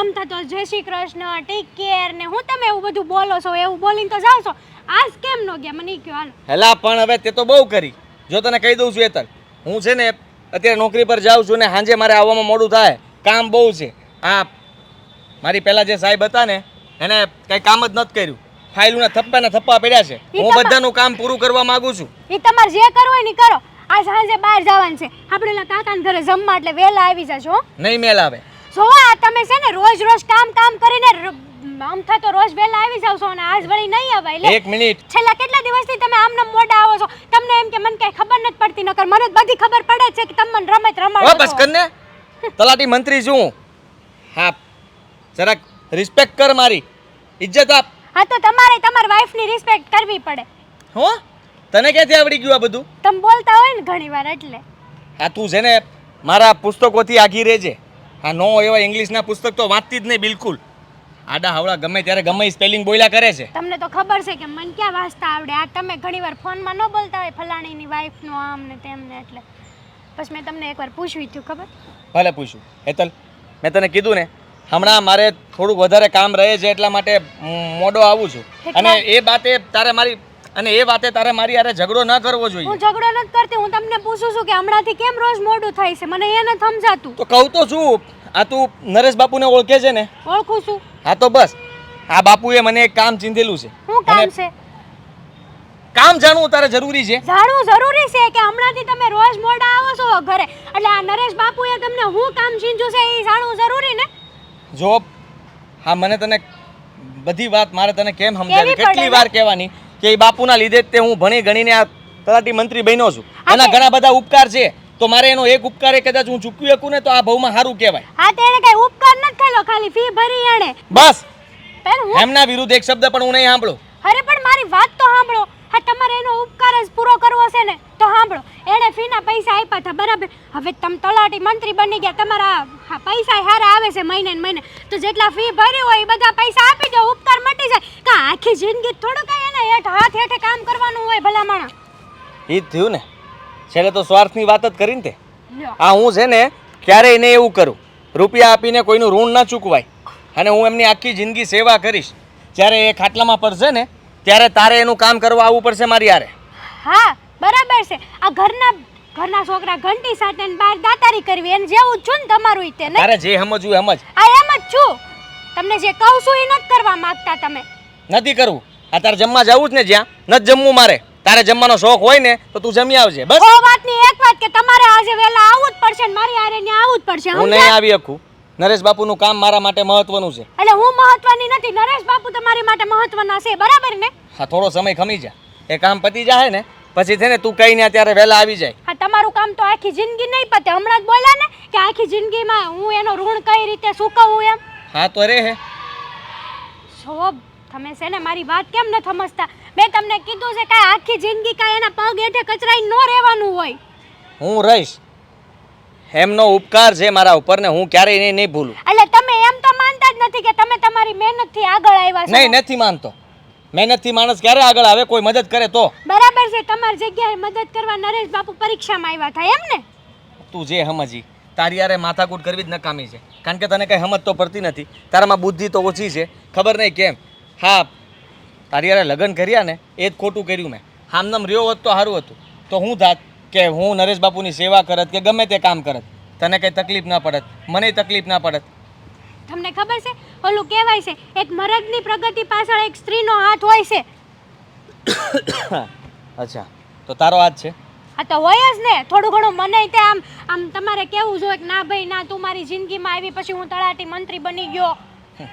અમથા તો જય શ્રી કૃષ્ણ ટેક કેર ને હું તમે એવું બધું બોલો છો, એવું બોલીને તો જાવ છો. આજ કેમ નો ગયા મને કયો હાલો. હેલા પણ હવે તે તો બહુ કરી. જો તને કહી દઉં છું હેતલ, હું છે ને અત્યારે નોકરી પર જાઉં છું ને સાંજે મારે આવવામાં મોડું થાય, કામ બહુ છે. આ મારી પહેલા જે સાહેબ હતા ને એને કંઈ કામ જ નથી કર્યું, ફાઇલોના થપ્પા પડ્યા છે. હું બધાનું કામ પૂરું કરવા માંગુ છું. એ તમારે જે કરવું હોય ને કરો. આ સાંજે બહાર જવાનું છે આપણે એલા કાકાના ઘરે જમવા, એટલે વહેલા આવી જજો. નહીં મેલ આવે. જો આ તમે છે ને રોજ કામ કરીને અમથા તો રોજ વહેલા આવી જાવ છો અને આજ વળી નહીં આવાય. લે 1 મિનિટ. છેલ્લા કેટલા દિવસથી તમે આમને મોડા આવો છો? તમને એમ કે મને કઈ ખબર નથી પડતી, નકર મને જ બધી ખબર પડે છે કે તમે મને રમત રમાડો. બસ કરને, તલાટી મંત્રી છું. હા, જરાક રિસ્પેક્ટ કર, મારી ઇજ્જત આપ. હા તો તમારે તમારી વાઈફની રિસ્પેક્ટ કરવી પડે. હો, તને ક્યાંથી આવડી ગયું આ બધું? તમે બોલતા હોય ને ઘણીવાર એટલે. હા, તું છે ને મારા પુસ્તકોથી આગી રહેજે. હા, નો એવા ઇંગ્લિશના પુસ્તક તો વાંચતી જ નહીં બિલકુલ. આડા હવળા ગમે ત્યારે ગમે સ્પેલિંગ બોલ્યા કરે છે. તમને તો ખબર છે કે મને ક્યાં વાંચતા આવડે. આ તમે ઘણીવાર ફોનમાં ન બોલતા હોય ફલાણીની વાઈફનું આમ ને તેમ ને એટલે પછી મેં તમને એકવાર પૂછ્યું હતું ખબર. ભલે પૂછ્યું. હેતલ, મેં તને કીધું ને હમણાં મારે થોડુંક વધારે કામ રહે છે એટલા માટે મોડો આવું છું. અને એ વાતે તારે મારી યારે ઝઘડો ન કરવો જોઈએ. હું ઝઘડો નથી કરતી, હું તમને પૂછું છું કે હમણાંથી કેમ રોજ મોડું થાય છે, મને એ નથી સમજાતું. તો કહું તો છું, આ તું નરેશ બાપુને ઓળખે છે ને? ઓળખું છું. હા તો બસ, આ બાપુએ મને એક કામ ચીંધેલું છે. શું કામ છે? કામ જાણવું તારે જરૂરી છે. જાણવું જરૂરી છે કે હમણાંથી તમે રોજ મોડા આવો છો ઘરે, એટલે આ નરેશ બાપુએ તમને હું કામ ચીંધ્યું છે એ જાણવું જરૂરી ને. જો હા, મને તને બધી વાત મારે તને કેમ સમજાવી, કેવી પડે કેટલી ને? વાર કહેવાની કે એ બાપુના લીધે જ તે હું ભણી ગણીને આ તલાટી મંત્રી બન્યો છું. એના ઘણા બધા ઉપકાર છે, તો મારે એનો એક ઉપકાર એ કદાચ હું ચૂકવી શકું ને તો આ ભાવમાં સારું કહેવાય. હા તો એને કઈ ઉપકાર નથી થયેલો, ખાલી ફી ભરી એણે. બસ પણ હું એમના વિરુદ્ધ એક શબ્દ પણ હું નહીં સાંભળું. અરે પણ મારી વાત તો સાંભળો. હા તમારે એનો ઉપકાર જ પૂરો કરવો છે ને તો સાંભળો. એણે ફીના પૈસા આપ્યા હતા બરાબર, હવે તમે તલાટી મંત્રી બની ગયા, તમારા પૈસા હારા આવે છે મહિને ને મહિને, તો જેટલા ફી ભરી હોય એ બધા પૈસા આપી દો, ઉપકાર મટી જાય. કા આખી જિંદગી થોડું કઈ એને હાથ હેઠે કામ કરવાનું હોય ભલા માણસ. એ જ થયું ને, છેલ્લે તો સ્વાર્થની વાત જ કરીને તે. લ્યો. આ હું છે ને ક્યારેય નહીં એવું કરું, રૂપિયા આપીને કોઈનું ઋણ ન ચૂકવાય, અને હું એમની આખી જિંદગી સેવા કરીશ. જ્યારે એ ખાટલામાં પડશે ને ત્યારે તારે એનું કામ કરવા આવવું પડશે મારી યારે. હા બરાબર છે. આ ઘરના છોકરા ઘંટી સાથે ને બહાર દાતારી કરવી એને જેવું જ છું ને તમારું ઈ તે નહીં. તારે જે સમજવું એ સમજ. આ એમ જ છું. તમને જે કહું છું એ નથી કરવા માંગતા તમે. નથી કરવું. આ તારે જમવા જવું જ ને, જ્યાં નથી જમવું મારે. તારે જમવાનો શોખ હોય ને તો તું જમી આવજે બસ. ઓ વાતની એક વાત કે તમારે આજે વહેલા આવવું જ પડશે ને મારી હારે ન્યા આવવું જ પડશે. હું સમજ્યા? નહીં આવી શકું. નરેશ બાપુનું કામ મારા માટે મહત્વનું છે. એટલે હું મહત્વની નથી, નરેશ બાપુ તમારી માટે મહત્વના છે બરાબર ને. હા, થોડો સમય ખમી જા, એ કામ પતી જાય ને પછી છે ને તું કઈ ને ત્યારે વહેલા આવી જાય. હા તમારું કામ તો આખી જિંદગી નહીં પતે. હમણાં જ બોલ્યા ને કે આખી જિંદગીમાં હું એનો ઋણ કઈ રીતે ચૂકવું એમ. હા તો રે હે. શોભ તમે છે ને મારી વાત કેમ ન સમજતા. મેં તમને કીધું છે કે આખી જિંદગી કાંઈ એના પગ હેઠે કચરાઈ ન રહેવાનું હોય. હું રહીશ, એમનો ઉપકાર છે મારા ઉપર ને હું ક્યારેય એને નહીં ભૂલું. એટલે તમે એમ તો માનતા જ નથી કે તમે તમારી મહેનતથી આગળ આવ્યા છો. નહીં, નથી માનતો. મહેનતથી માણસ ક્યારે આગળ આવે? કોઈ મદદ કરે તો. બરાબર છે, તમારી જગ્યાએ મદદ કરવા નરેશ બાપુ પરીક્ષામાં આવ્યા હતા એમ ને. તું જે સમજી, તારી યારે માથાકૂટ કરવી જ નકામી છે, કારણ કે તને કઈ સમજ તો પડતી નથી. તારામાં બુદ્ધિ તો ઓછી છે, ખબર નહીં કેમ. હા, તારી યારે લગ્ન કર્યા ને એ જ ખોટું કર્યું મેં. આમનામ રહ્યો હોત તો સારું હતું, તો હું થાત કે હું નરેશ બાપુની સેવા કરત કે ગમે તે કામ કરત, તને કંઈ તકલીફ ના પડત, મને તકલીફ ના પડત. તમને ખબર છે ઓલું કહેવાય છે એક મર્દની પ્રગતિ પાછળ એક સ્ત્રીનો હાથ હોય છે. અચ્છા, તો તારો હાથ છે? આ તો હોય જ ને. થોડું ઘણું મને તે આમ તમારે કેવું જોઈએ કે ના ભાઈ ના તું મારી જિંદગીમાં આવી પછી હું તલાટી મંત્રી બની ગયો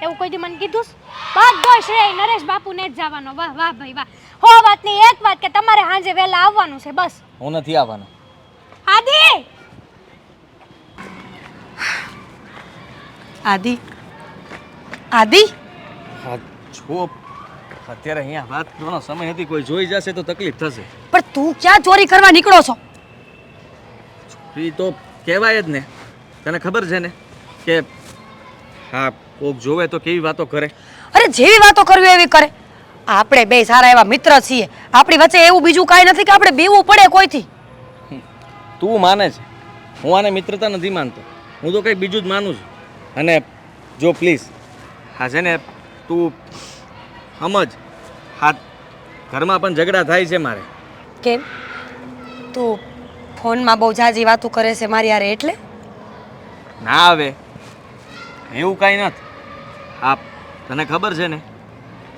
એવું કોઈ દી મને કીધું? બધો શ્રેય નરેશ બાપુને જ જવાનો. વાહ વાહ ભાઈ વાહ. હો વાતની એક વાત કે તમારે સાંજે વહેલા આવવાનું છે બસ. હું નથી આવવાનો. આદિ આદિ આદિ હા જો, અત્યારે અહીંયા વાત કરવાનો સમય નથી, કોઈ જોઈ જશે તો તકલીફ થશે. પણ તું ક્યાં ચોરી કરવા નીકળો છો? એ તો કહેવાય જ ને, તને ખબર છે ને કે હા કોક જોવે તો કેવી વાતો કરે. અરે જેવી વાતો કરવી એવી કરે. આપણે બે સારા એવા મિત્ર છીએ, આપણી વચ્ચે એવું બીજું કાંઈ નથી કે આપણે બીવું પડે કોઈથી. તું માને છે, હું આને મિત્રતા નથી માનતો, હું તો કંઈક બીજું જ માનું છું. અને જો પ્લીઝ હા છે ને તું સમજ, હા ઘરમાં પણ ઝઘડા થાય છે મારે. કેમ? તું ફોનમાં બહુ જાજી વાતો કરે છે મારી યારે એટલે? ના આવે એવું કાંઈ નથી. હા તને ખબર છે ને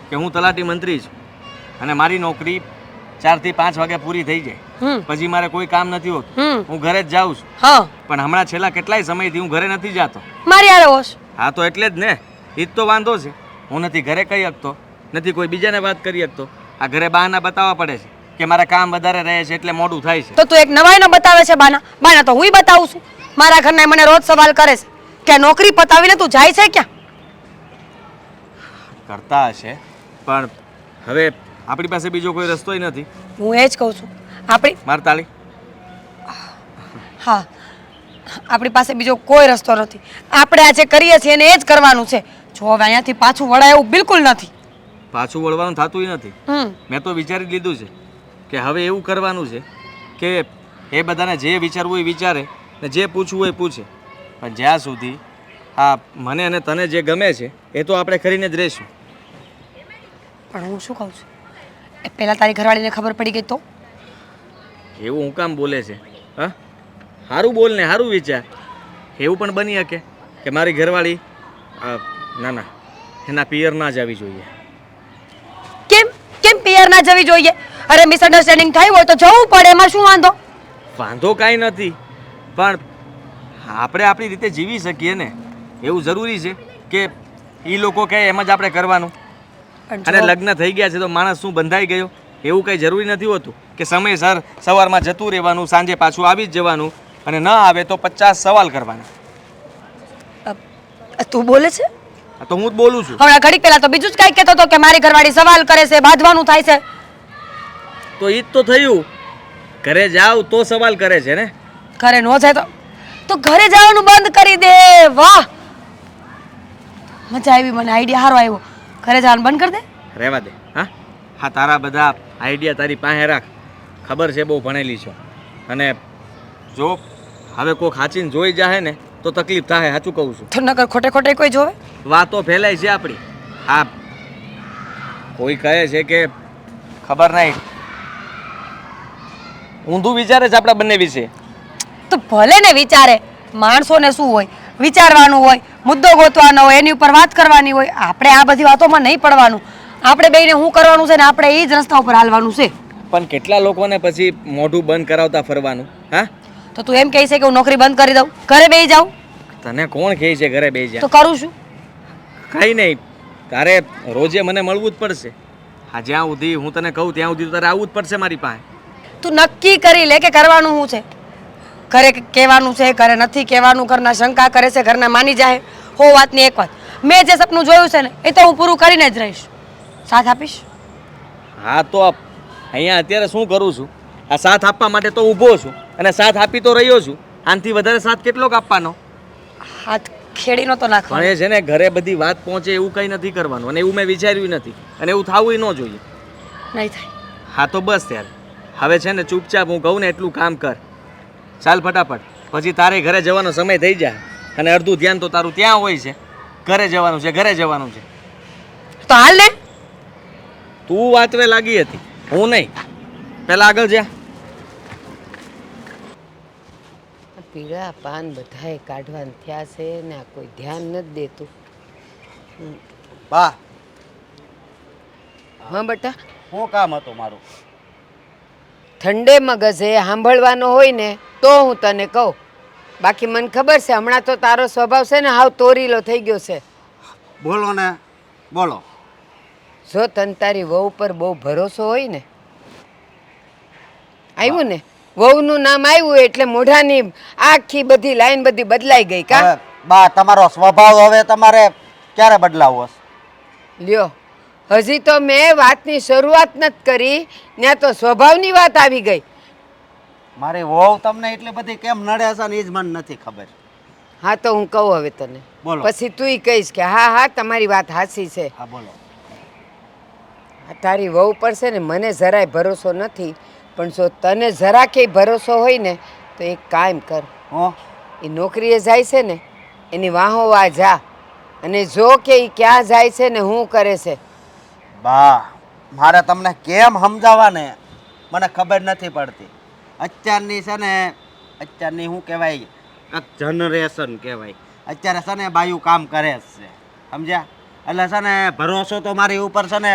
કે હું તલાટી મંત્રી છું અને મારી નોકરી 4 થી 5 વાગે પૂરી થઈ જાય, પછી મારે કોઈ કામ નથી હોતું, હું ઘરે જ જાઉં છું. હા પણ હમણાં છેલ્લા કેટલાય સમયથી હું ઘરે નથી જતો. મારી યારે હોશ. હા તો એટલે જ ને, એ જ તો વાંધો છે. હું નથી ઘરે કહી શકતો, નથી કોઈ બીજાને વાત કરી શકતો. આ ઘરે બહાના બતાવવા પડે છે કે મારા કામ વધારે રહે છે એટલે મોડું થાય છે. તો તું એક નવાઈનો બતાવે છે બાના? બાના તો હુંય બતાવું છું. મારા ઘરના મને રોજ સવાલ કરે છે કે નોકરી પતાવીને તું જાય છે ક્યાં? કરતા હશે પણ હવે આપણી પાસે બીજો કોઈ રસ્તોય નથી. હું એ જ કહું છું, આપણી માર તાળી. હા આપણી પાસે બીજો કોઈ રસ્તો નથી. આપણે આ જે કરીએ છીએ એને એ જ કરવાનું છે. જો હવે અહીંયાથી પાછું વળાય એવું બિલકુલ નથી. પાછું વળવાનું થતું નથી. મેં તો વિચારી લીધું છે કે હવે એવું કરવાનું છે કે એ બધાને જે વિચારવું એ વિચારે ને જે પૂછવું હોય એ પૂછે, પણ જ્યાં સુધી આ મને અને તને જે ગમે છે એ તો આપણે કરીને જ રહીશું. પણ હું શું કહું છું, એ પહેલાં તારી ઘરવાળીને ખબર પડી ગઈ તો? એવું હું કામ બોલે છે? હા, સારું બોલ ને સારું વિચાર. એવું પણ બની શકે કે મારી ઘરવાળી ના ના એના પિયર ના જ આવી જોઈએ. કેમ કેમ પિયર ના જવી જોઈએ? અરે મિસઅન્ડરસ્ટેન્ડિંગ થઈ હોય તો જવું પડે, એમાં શું વાંધો? વાંધો કાંઈ નથી, પણ આપણે આપણી રીતે જીવી શકીએ ને, એવું જરૂરી છે કે એ લોકો કહે એમ જ આપણે કરવાનું? અને લગ્ન થઈ ગયા છે તો માણસ શું બંધાઈ ગયો એવું કંઈ જરૂરી નથી હોતું કે સમયસર સવારમાં જતું રહેવાનું, સાંજે પાછું આવી જ જવાનું, અને ન આવે તો 50 સવાલ કરવાના. તું બોલે છે? આ તો હું જ બોલું છું. હમણાં ઘડી પહેલા તો બીજું જ કાંઈ કહેતો હતો કે મારી ઘરવાળી સવાલ કરે છે, બાંધવાનું થાય છે. તો ઈ જ તો થયું, ઘરે જાવ તો સવાલ કરે છે ને. ઘરે નો જાય તો ઘરે જવાનું બંધ કરી દે. વાહ, મજા આવી, મને આઈડિયા સારો આવ્યો. ઘરે જવાનું બંધ કરી દે. રહેવા દે. હા હા, તારા બધા આઈડિયા તારી પાસે રાખ. ખબર છે બહુ ભણેલી છો, અને જો હવે કોઈ ખાચીને જોઈ જાય ને તો તકલીફ થાય. સાચું કહું છું. તો નકર ખોટે ખોટે કોઈ જોવે. વાતો ફેલાય છે આપણી. હા, કોઈ કહે છે કે ખબર નહીં ઊંધું વિચારે છે આપણા બંને વિશે. તો ભલે ને વિચારે, માણસોને શું હોય, વિચારવાનું હોય, મુદ્દો ગોતવાનો હોય, એની ઉપર વાત કરવાની હોય. આપણે આ બધી વાતોમાં નહીં પડવાનું. આપણે બેયને શું કરવાનું છે ને આપણે એ જ રસ્તા ઉપર હાલવાનું છે. પણ કેટલા લોકોને પછી મોઢું બંધ કરાવતા ફરવાનું? હા, તો તું એમ કહે છે કે હું નોકરી બંધ કરી દઉં, ઘરે બેસી જાઉં? તને કોણ કહે છે ઘરે બેસી જા? તો કરું છું. કંઈ નહીં, તારે રોજે મને મળવું જ પડશે. હા, જ્યાં સુધી હું તને કહું ત્યાં સુધી તો તારે આવવું જ પડશે મારી પાસે. તું નક્કી કરી લે કે કરવાનું શું છે. ઘરે કહેવાનું છે, ઘરે નથી કહેવાનું, ઘરના શંકા કરે છે, ઘરના માની જાય. હો વાતની એક વાત, મેં જે સપનું જોયું છે ને એ તો હું પૂરું કરીને જ રહીશ. સાથ આપીશ? હા, તો અહીંયા અત્યારે શું કરું છું? આ સાથ આપવા માટે તો ઊભો છું અને સાથ આપી તો રહ્યો છું. આનાથી વધારે સાથ કેટલોક આપવાનો? હાથ ખેડીનો તો નાખો. પણ એ છે ને ઘરે બધી વાત પહોંચે એવું કંઈ નથી કરવાનું, અને એવું મેં વિચાર્યું નથી, અને એવું થવું ન જોઈએ. નહીં થાય. હા, તો બસ ત્યારે હવે છે ને ચૂપચાપ હું કહું ને એટલું કામ કર. ચાલ ફટાફટ, પછી તારે ઘરે જવાનો સમય થઈ જાય અને અડધું ધ્યાન તો તારું ત્યાં હોય છે. ઘરે જવાનું છે, ઘરે જવાનું છે. તો હાલ ને. તું વાંચવે લાગી હતી, હું નહીં. પહેલા આગળ જા. પીળા પાન બધાએ કાઢવાના થયા છે ને આ કોઈ ધ્યાન નથી દેતું. બા, હા બેટા, શું કામ હતું મારું? ઠંડે મગજે સાંભળવાનો હોય ને તો હું તને કહું, બાકી મને ખબર છે હમણાં તો તારો સ્વભાવ છે ને હાવ તોરીલો થઈ ગયો છે. બોલો ને, બોલો. જો તને તારી વહુ પર બહુ ભરોસો હોય ને, આવ્યું ને વહુનું નામ આવ્યું એટલે મોઢાની આખી બધી લાઈન બધી બદલાઈ ગઈ કા? હવે બા, તમારો સ્વભાવ હવે તમારે ક્યારે બદલાવો છે? લ્યો, હજી તો મેં વાતની શરૂઆત નથી કરી ત્યાં તો સ્વભાવની વાત આવી ગઈ. મારી વહુ તમને એટલી બધી કેમ નડે છે ને એ જ મને નથી ખબર. હા, તો હું કહું હવે તને, બોલો. પછી તુંય કહીશ કે હા હા તમારી વાત સાચી છે. હા, બોલો. આ તારી વહુ પર છે ને મને જરાય ભરોસો નથી, પણ જો તને જરા કંઈ ભરોસો હોય ને તો એક કામ કર. હું એ નોકરીએ જાય છે ને એની વાહો વાહ જા અને જો કે એ ક્યાં જાય છે ને શું કરે છે. બા, મારે તમને કેમ સમજાવવા ને મને ખબર નથી પડતી. અત્યારની છે ને, અત્યારની શું કહેવાય, એક જનરેશન કહેવાય. અત્યારે છે ને બાયું કામ કરે જ છે, સમજ્યા? એટલે છે ને ભરોસો તો મારી ઉપર છે ને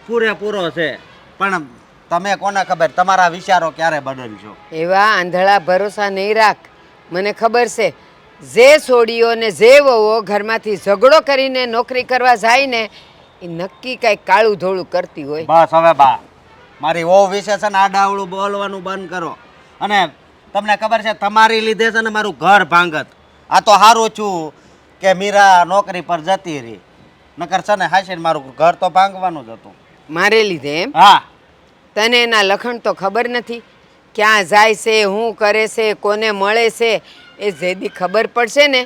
પૂરેપૂરો છે, પણ તમે કોને ખબર તમારા વિચારો ક્યારે બદલજો. એવા આંધળા ભરોસા નહીં રાખ. મને ખબર છે જે છોડીઓ ને જે વહુઓ ઘરમાંથી ઝઘડો કરીને નોકરી કરવા જાય ને એ નક્કી કાંઈક કાળું ધોળું કરતી હોય. બસ હવે બા, મારી વહુ વિશે છે ને આડાવડું બોલવાનું બંધ કરો. અને તમને ખબર છે તમારી લીધે છે ને મારું ઘર ભાંગત. આ તો સારું છું કે મીરા નોકરી પર જતી રહી, નકર છે ને હાસીને મારું ઘર તો ભાંગવાનું જ હતું. મારે લીધે એમ? હા, તને એના લખણ તો ખબર નથી, ક્યાં જાય છે, શું કરે છે, કોને મળે છે. એ જેદી ખબર પડશે ને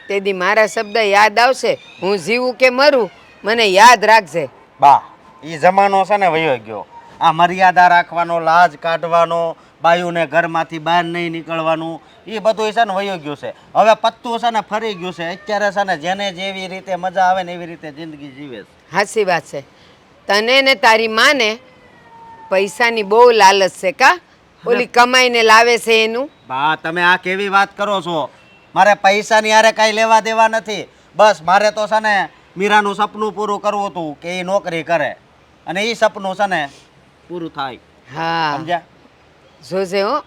તે દી મારા શબ્દ યાદ આવશે. હું જીવું કે મરું મને યાદ રાખજે. બા એ જમાનો છે ને વયો ગયો. આ મર્યાદા રાખવાનો, લાજ કાઢવાનો, બાયુને ઘરમાંથી બહાર નહીં નીકળવાનું, એ બધું છે ને વયો ગયું છે. હવે પત્તું છે ને ફરી ગયું છે. અત્યારે છે ને જેને જેવી રીતે મજા આવે ને એવી રીતે જિંદગી જીવે છે. હાચી વાત છે. તને ને તારી માને પૈસાની બહુ લાલચ છે કા? ઓલી કમાઈને લાવે છે એનું. બા તમે આ કેવી વાત કરો છો? મારે પૈસાની હારે કાંઈ લેવા દેવા નથી. બસ મારે તો છે ને મીરાનું સપનું પૂરું કરવું હતું કે એ નોકરી કરે અને એ સપનું છે ને પૂરું થાય. હા સમજ્યા? જોજે હો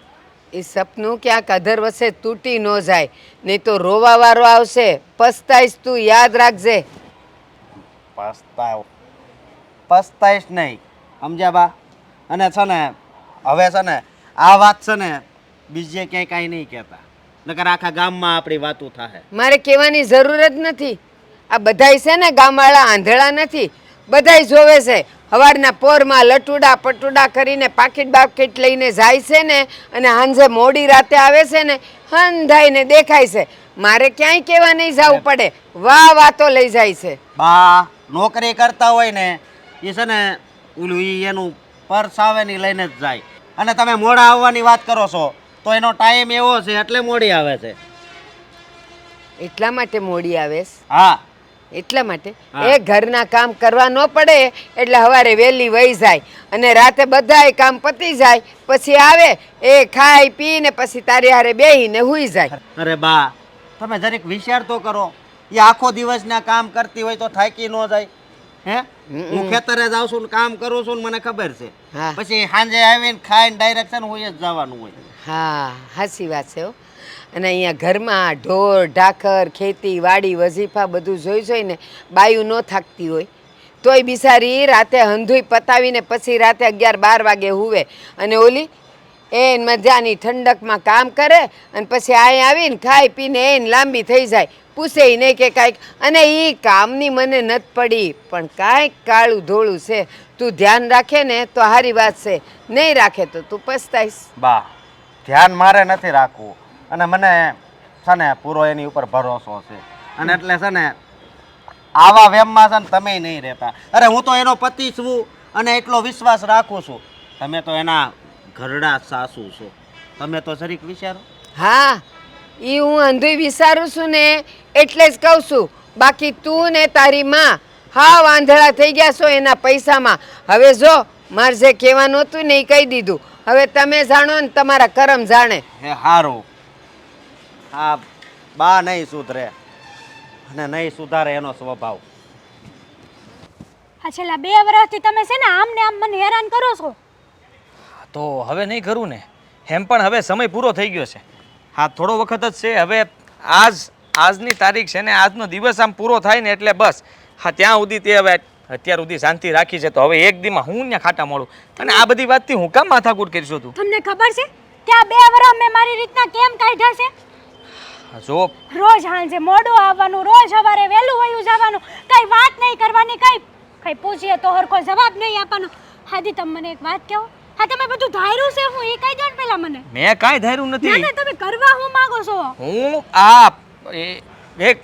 એ સપનું ક્યાંક અધર વચ્ચે તૂટી ન જાય, નહીં તો રોવા વારો આવશે. પસ્તાઈશ તું, યાદ રાખજે. પસ્તાઈશ નહીં. સમજ્યા બા? અને છે ને હવે છે ને આ વાત છે ને બીજે ક્યાંય કાંઈ નહીં કહેતા, નકર આખા ગામમાં આપણી વાતું થાય. મારે કહેવાની જરૂર જ નથી. આ બધાય છે ને ગામવાળા આંધળા નથી. બધાય જોવે છે. સવારના પોરમાં લટુડા પટુડા કરીને પાકીટ બાકીટ લઈને જાય છે ને અને સાંજે મોડી રાતે આવે છે ને હંધાઈને દેખાય છે. મારે ક્યાંય કહેવા નહીં જવું પડે. વાતો લઈ જાય છે. બા નોકરી કરતા હોય ને એ છે ને ઓલું ઈ એનું પર્સ આવે ને ઈ લઈને જ જાય. અને તમે મોડા આવવાની વાત કરો છો તો એનો ટાઈમ એવો છે એટલે મોડી આવે છે. એટલા માટે મોડી આવેશ? હા એટલા માટે હા. એ ઘરના કામ કરવા ન પડે એટલે સવારે વહેલી વહી જાય અને રાતે બધાય કામ પતી જાય પછી આવે એ ખાઈ પીને પછી તારી હારે બેહીને હુઈ જાય. અરે બા તમે જરીક વિચાર તો કરો. એ આખો દિવસના કામ કરતી હોય તો થાકી ન જાય? હે હું ખેતરે જાઉં છું ને કામ કરું છું ને મને ખબર છે. હા. પછી સાંજે આવીને ખાઈને ડાયરેક્ટ છે ને હોય જ જવાનું હોય. હા સાચી વાત છે હો. અને અહીંયા ઘરમાં ઢોર ઢાખર ખેતી વાડી વજીફા બધું જોઈ જોઈને બાયું ન થાકતી હોય તોય બિચારી રાતે હંધુય પતાવીને પછી રાતે 11-12 વાગે હુવે અને ઓલી એ મજાની ઠંડકમાં કામ કરે અને પછી અહીં આવીને ખાઈ પીને એને લાંબી થઈ જાય. પૂછે નહીં કે કાંઈક. અને એ કામની મને નથી પડી પણ કાંઈક કાળું ધોળું છે. તું ધ્યાન રાખે ને તો સારી વાત છે, નહીં રાખે તો તું પસ્તાઈશ. બા ધ્યાન મારે નથી રાખવું અને મને છે ને પૂરો એની ઉપર ભરોસો છે અને એટલે છે ને આવા વેમમાં છે ને તમે નહીં રહેતા. અરે હું તો એનો પતિ છું અને એટલો વિશ્વાસ રાખું છું. તમે તો એના ઘરડા સાસુ છો. તમે તો જરીક વિચારો. હા એ હું અંધુય વિચારું છું ને એટલે જ કહું છું. બાકી તું ને તારી માં હા વાંધળા થઈ ગયા છો એના પૈસામાં. હવે જો મારે જે કહેવાનું હતું ને એ કહી દીધું. હવે તમે જાણો ને તમારા કરમ જાણે. હે હારું. હા બા નહીં સુધરે અને નહીં સુધારે એનો સ્વભાવ. આ છેલ્લા 2 વર્ષથી તમે છે ને આમ ને આમ મને હેરાન કરો છો. તો હવે નહીં કરું ને. એમ પણ હવે સમય પૂરો થઈ ગયો છે. હા થોડો વખત જ છે. હવે આજની તારીખ છે ને આજનો દિવસ આમ પૂરો થાય ને એટલે બસ હા ત્યાં સુધી તે હવે અત્યાર સુધી શાંતિ રાખી છે તો હવે એક દીમાં હું ત્યાં ખાટા મળું અને આ બધી વાતથી હું કામ માથાકૂટ કરીશું તું? તમને ખબર છે કે આ 2 વર્ષ મેં મારી રીતના કેમ કાઢ્યા છે? જો રોજ સાંજે મોડું આવવાનું, રોજ સવારે વહેલું વયું જવાનું, કઈ વાત નહીં કરવાની, કઈ પૂછીએ તો હરખો જવાબ નહીં આપવાનો. હાદી તમે મને એક વાત કહો, હા તમે બધું ધાર્યું છે હું એ કહી દો ને પહેલા મને. મેં કાંઈ ધાર્યું ના નથી. ના તમે કરવા હું માંગો છો? હું આ એક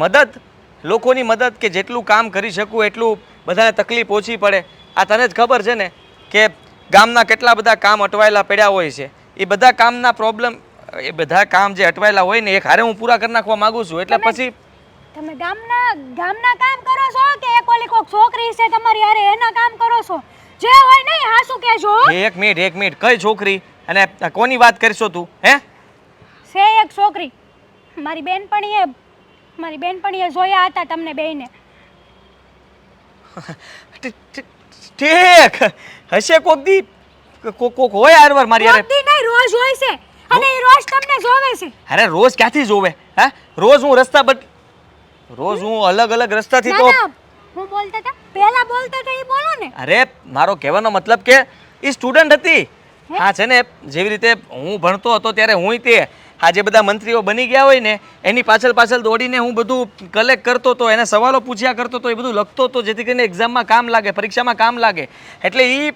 મદદ, લોકોની મદદ કે જેટલું કામ કરી શકું એટલું બધાને તકલીફ ઓછી પડે. આ તને જ ખબર છે ને કે ગામના કેટલા બધા કામ અટવાયેલા પડ્યા હોય છે. એ બધા કામના પ્રોબ્લેમ, એ બધા કામ જે અટવાયેલા હોય ને એક હારે હું પૂરા કરી નાખવા માંગુ છું. એટલે પછી તમે ગામના કામ કરો છો કે એક ઓલી કોક છોકરી છે તમારી હારે એના કામ કરો છો? જે હોય નહીં હાસુ કહેજો. એક મિનિટ કઈ છોકરી અને કોની વાત કરશો તું? હે છે એક છોકરી મારી બેનપણીએ જોયા હતા તમને બેયને. ઠીક હશે કોક દી કોક હોય આરવાર મારી યાર. કોક દી નહીં રોજ હોય છે અને એ રોજ તમને જોવે છે. અરે રોજ ક્યાંથી જોવે? હા રોજ હું રોજ હું અલગ અલગ રસ્તાથી તો ના હું બોલતા હતા પહેલા બોલતા હતા એ બોલો ને. અરે મારો કહેવાનો મતલબ કે એ સ્ટુડન્ટ હતી. હા છે ને જેવી રીતે હું ભણતો હતો ત્યારે હું તે આ જે બધા મંત્રીઓ બની ગયા હોય ને એની પાછળ દોડીને હું બધું કલેક્ટ કરતો હતો, એને સવાલો પૂછ્યા કરતો હતો, એ બધું લખતો હતો જેથી કરીને એક્ઝામમાં કામ લાગે, પરીક્ષામાં કામ લાગે. એટલે એ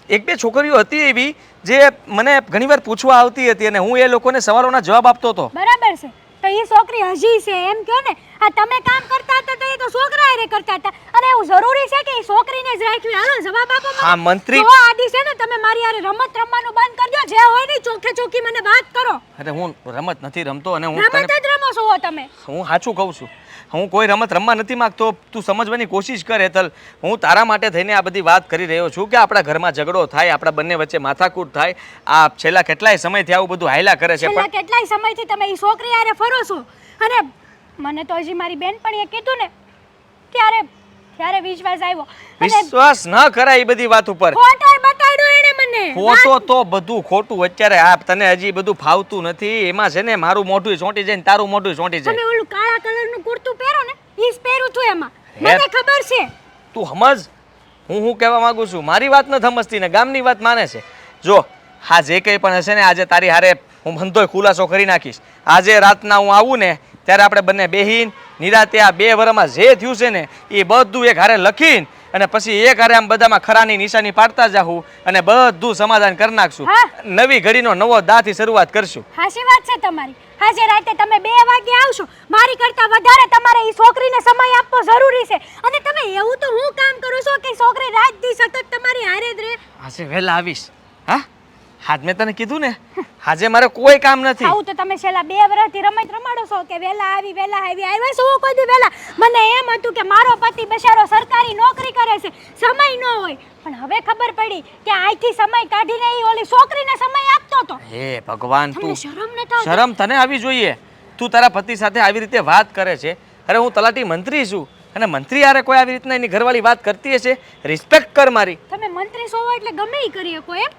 1-2 છોકરીઓ હતી એવી જે મને ઘણીવાર પૂછવા આવતી હતી અને હું એ લોકોને સવાલોના જવાબ આપતો હતો. બરાબર છે તો એ છોકરી હજી છે એમ કહો ને. આ તમે કામ કરતા હતા તો એ તો છોકરા હારે કરતા હતા, અને એવું જરૂરી છે કે એ છોકરીને જ રાખવી? હાલો જવાબ આપો મને. હા મંત્રી, જો આદિ છે ને, તમે મારી હારે રમત રમવાનું બંધ કરજો. જે હોય ને ચોખ્ખે ચોખ્ખી મને વાત કરો. અરે હું રમત નથી રમતો, અને હું રમત તને જ રમો છો તમે. હું સાચું કહું છું. હું કોઈ રમત રમવા નથી માંગતો. તું સમજવાની કોશિશ કર હેતલ. હું તારા માટે થઈને આ બધી વાત કરી રહ્યો છું કે આપણા ઘરમાં ઝઘડો થાય, આપણા બંને વચ્ચે માથાકૂટ થાય. આ છેલ્લા કેટલાય સમયથી આવું બધું હાયલા કરે છે. છેલ્લા પણ કેટલાય સમયથી તમે એ છોકરી હારે ફરો છો, અને મને તો હજી મારી બેનપણીએ કીધું ને ત્યારે વિશ્વાસ આવ્યો. અને વિશ્વાસ ન કરાય એ બધી વાત ઉપર. ફોટોય બતાડ્યો એણે મને. ફોટો તો બધું ખોટું. અત્યારે આ તને હજી બધું ફાવતું નથી. એમાં છે ને મારું મોઢું ચોંટી જાય ને તારું મોઢું ચોંટી જાય. તમે ઓલું કાળા કલરનું કુર્તું પહેરો ને, ઈ જ પહેરું છું એમાં. હે? મને ખબર છે. તું સમજ, હું કહેવા માંગુ છું. મારી વાત ન સમજતી ને ગામની વાત માને છે. જો હા જે કંઈ પણ હશે ને આજે તારી હારે હું બંધોય ખુલાસો કરી નાખીશ. આજે રાતના હું આવું ને ત્યારે આપણે બંને બેહીન નિરાતે આ 2 વર્ષમાં જે થયું છે ને એ બધું એક હારે લખીને અને પછી એક હારે આમ બધામાં ખરાની નિશાની પાડતા જાહું અને બધું સમાધાન કરી નાખશું. હા. નવી ઘડીનો નવો દાથી શરૂઆત કરશું. હાચી વાત છે તમારી. આજે રાતે તમે 2 વાગે આવશો. મારી કરતા વધારે તમારે ઈ છોકરીને સમય આપવો જરૂરી છે. અને તમે એવું તો હું કામ કરો છો કે છોકરી રાત દી સતત તમારી હારે જ રહે? આજે વહેલા આવીશ. હા હાજ મેં તને કીધું ને, આજે મારે કોઈ કામ નથી. આવું તો તમે છેલ્લા 2 વર્ષથી રમત રમાડો છો કે વેલા આવી આવ્યા છો કોઈ દી વેલા. મને એમ હતું કે મારો પતિ બચારો સરકારી નોકરી કરે છે, સમય ન હોય. પણ હવે ખબર પડી કે અહીંથી સમય કાઢીને ઈ ઓલી છોકરીને સમય આપતો હતો. હે ભગવાન, તમને તું શરમ ન થાય? શરમ તને આવી જોઈએ. તું તારા પતિ સાથે આવી રીતે વાત કરે છે. અરે હું તલાટી મંત્રી છું, અને મંત્રી યારે કોઈ આવી રીતના એની ઘરવાળી વાત કરતી હશે? રિસ્પેક્ટ કર મારી. તમે મંત્રી છો એટલે ગમે ઈ કરી શકો એમ?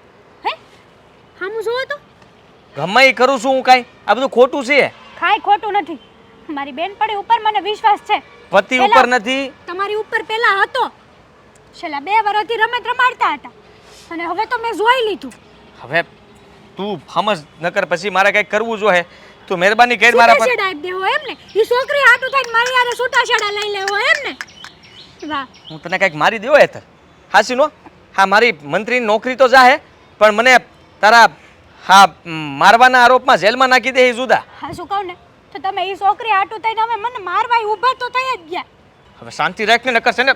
હે હામું જોવો તો ગમે ઈ કરું છું હું કાંઈ? આ બધું ખોટું છે. કાંઈ ખોટું નથી. મારી બેનપણી ઉપર મને વિશ્વાસ છે. પતિ પેલા- ઉપર નથી. તમારી ઉપર પહેલા હતો. છેલ્લા 2 વર્ષથી રમત રમાડતા હતા, અને હવે તો મેં જોઈ લીધું. હવે તું સમજ નકર પછી મારે કંઈક કરવું જોઈએ. તું મહેરબાની કરી મારા પર. છૂટાછેડા આપી દેવો એમ ને? ઈ છોકરી હાટું થઈને મારી હારે છૂટાછેડા લઈ લેવો એમ ને? વાહ. હું તને કંઈક મારી દેવો હેતર. હાસી નો હા મારી મંત્રીની નોકરી તો જાહે, પણ મને તારા હા મારવાના આરોપમાં જેલમાં નાખી દે એ જુદા. હા શું કહું ને, તો તમે ઈ છોકરી હાટું થઈને હવે મને મારવા ઊભા તો થઈ જ ગયા. હવે શાંતિ રાખ ને, નકર છે ને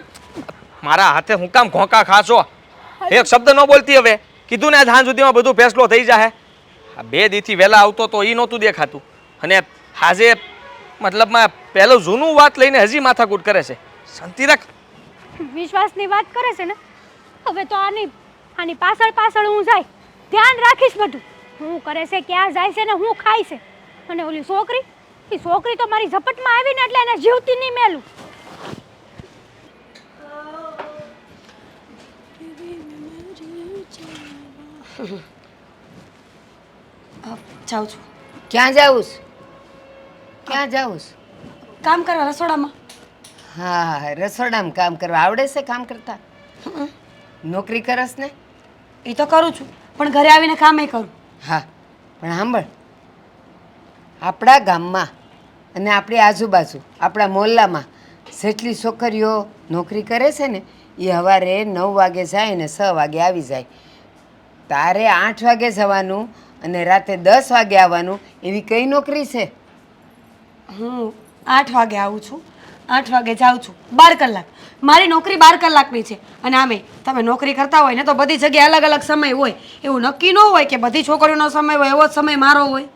મારા હાથે હું કામ ઘોંકા ખાશો. એક શબ્દ ન બોલતી. હવે કીધું ને આજ સાંજ સુધીમાં બધું ફેસલો થઈ જાય. આ 2 દીથી વહેલા આવતો તો એ નહોતું દેખાતું, અને આજે મતલબમાં પહેલું જૂનું વાત લઈને હજી માથાકૂટ કરે છે. શાંતિ રાખ. વિશ્વાસની વાત કરે છે ને, હવે તો આની પાછળ હું જાય, ધ્યાન રાખીશ બધું. હું કરે છે, ક્યાં જાય છે ને હું ખાય છે. અને ઓલી છોકરી તો મારી ઝપટમાં આવીને એટલે એને જીવતી નહીં મેલું. જાઉં છું ક્યાં જાઉં છું? ક્યાં જાઉં છું? કામ કરવા રસોડામાં. હા, રસોડામાં કામ કરવા આવડે છે? કામ કરતા નોકરી કરસ ને? એ તો કરું છું, પણ ઘરે આવીને કામે કરું. હા, પણ સાંભળ, આપણા ગામમાં અને આપણી આજુબાજુ આપણા મોહલ્લામાં જેટલી છોકરીઓ નોકરી કરે છે ને એ સવારે 9 વાગે જાય ને 6 વાગે આવી જાય. તારે 8 વાગે જવાનું અને રાતે 10 વાગે આવવાનું, એવી કઈ નોકરી છે? હું 8 વાગે આવું છું, 8 વાગે જાઉં છું. 12 કલાક મારી નોકરી 12 કલાકની છે. અને આમે તમે નોકરી કરતા હોય ને તો બધી જગ્યાએ અલગ અલગ સમય હોય. એવું નક્કી ન હોય કે બધી છોકરીઓનો સમય હોય એવો જ સમય મારો હોય.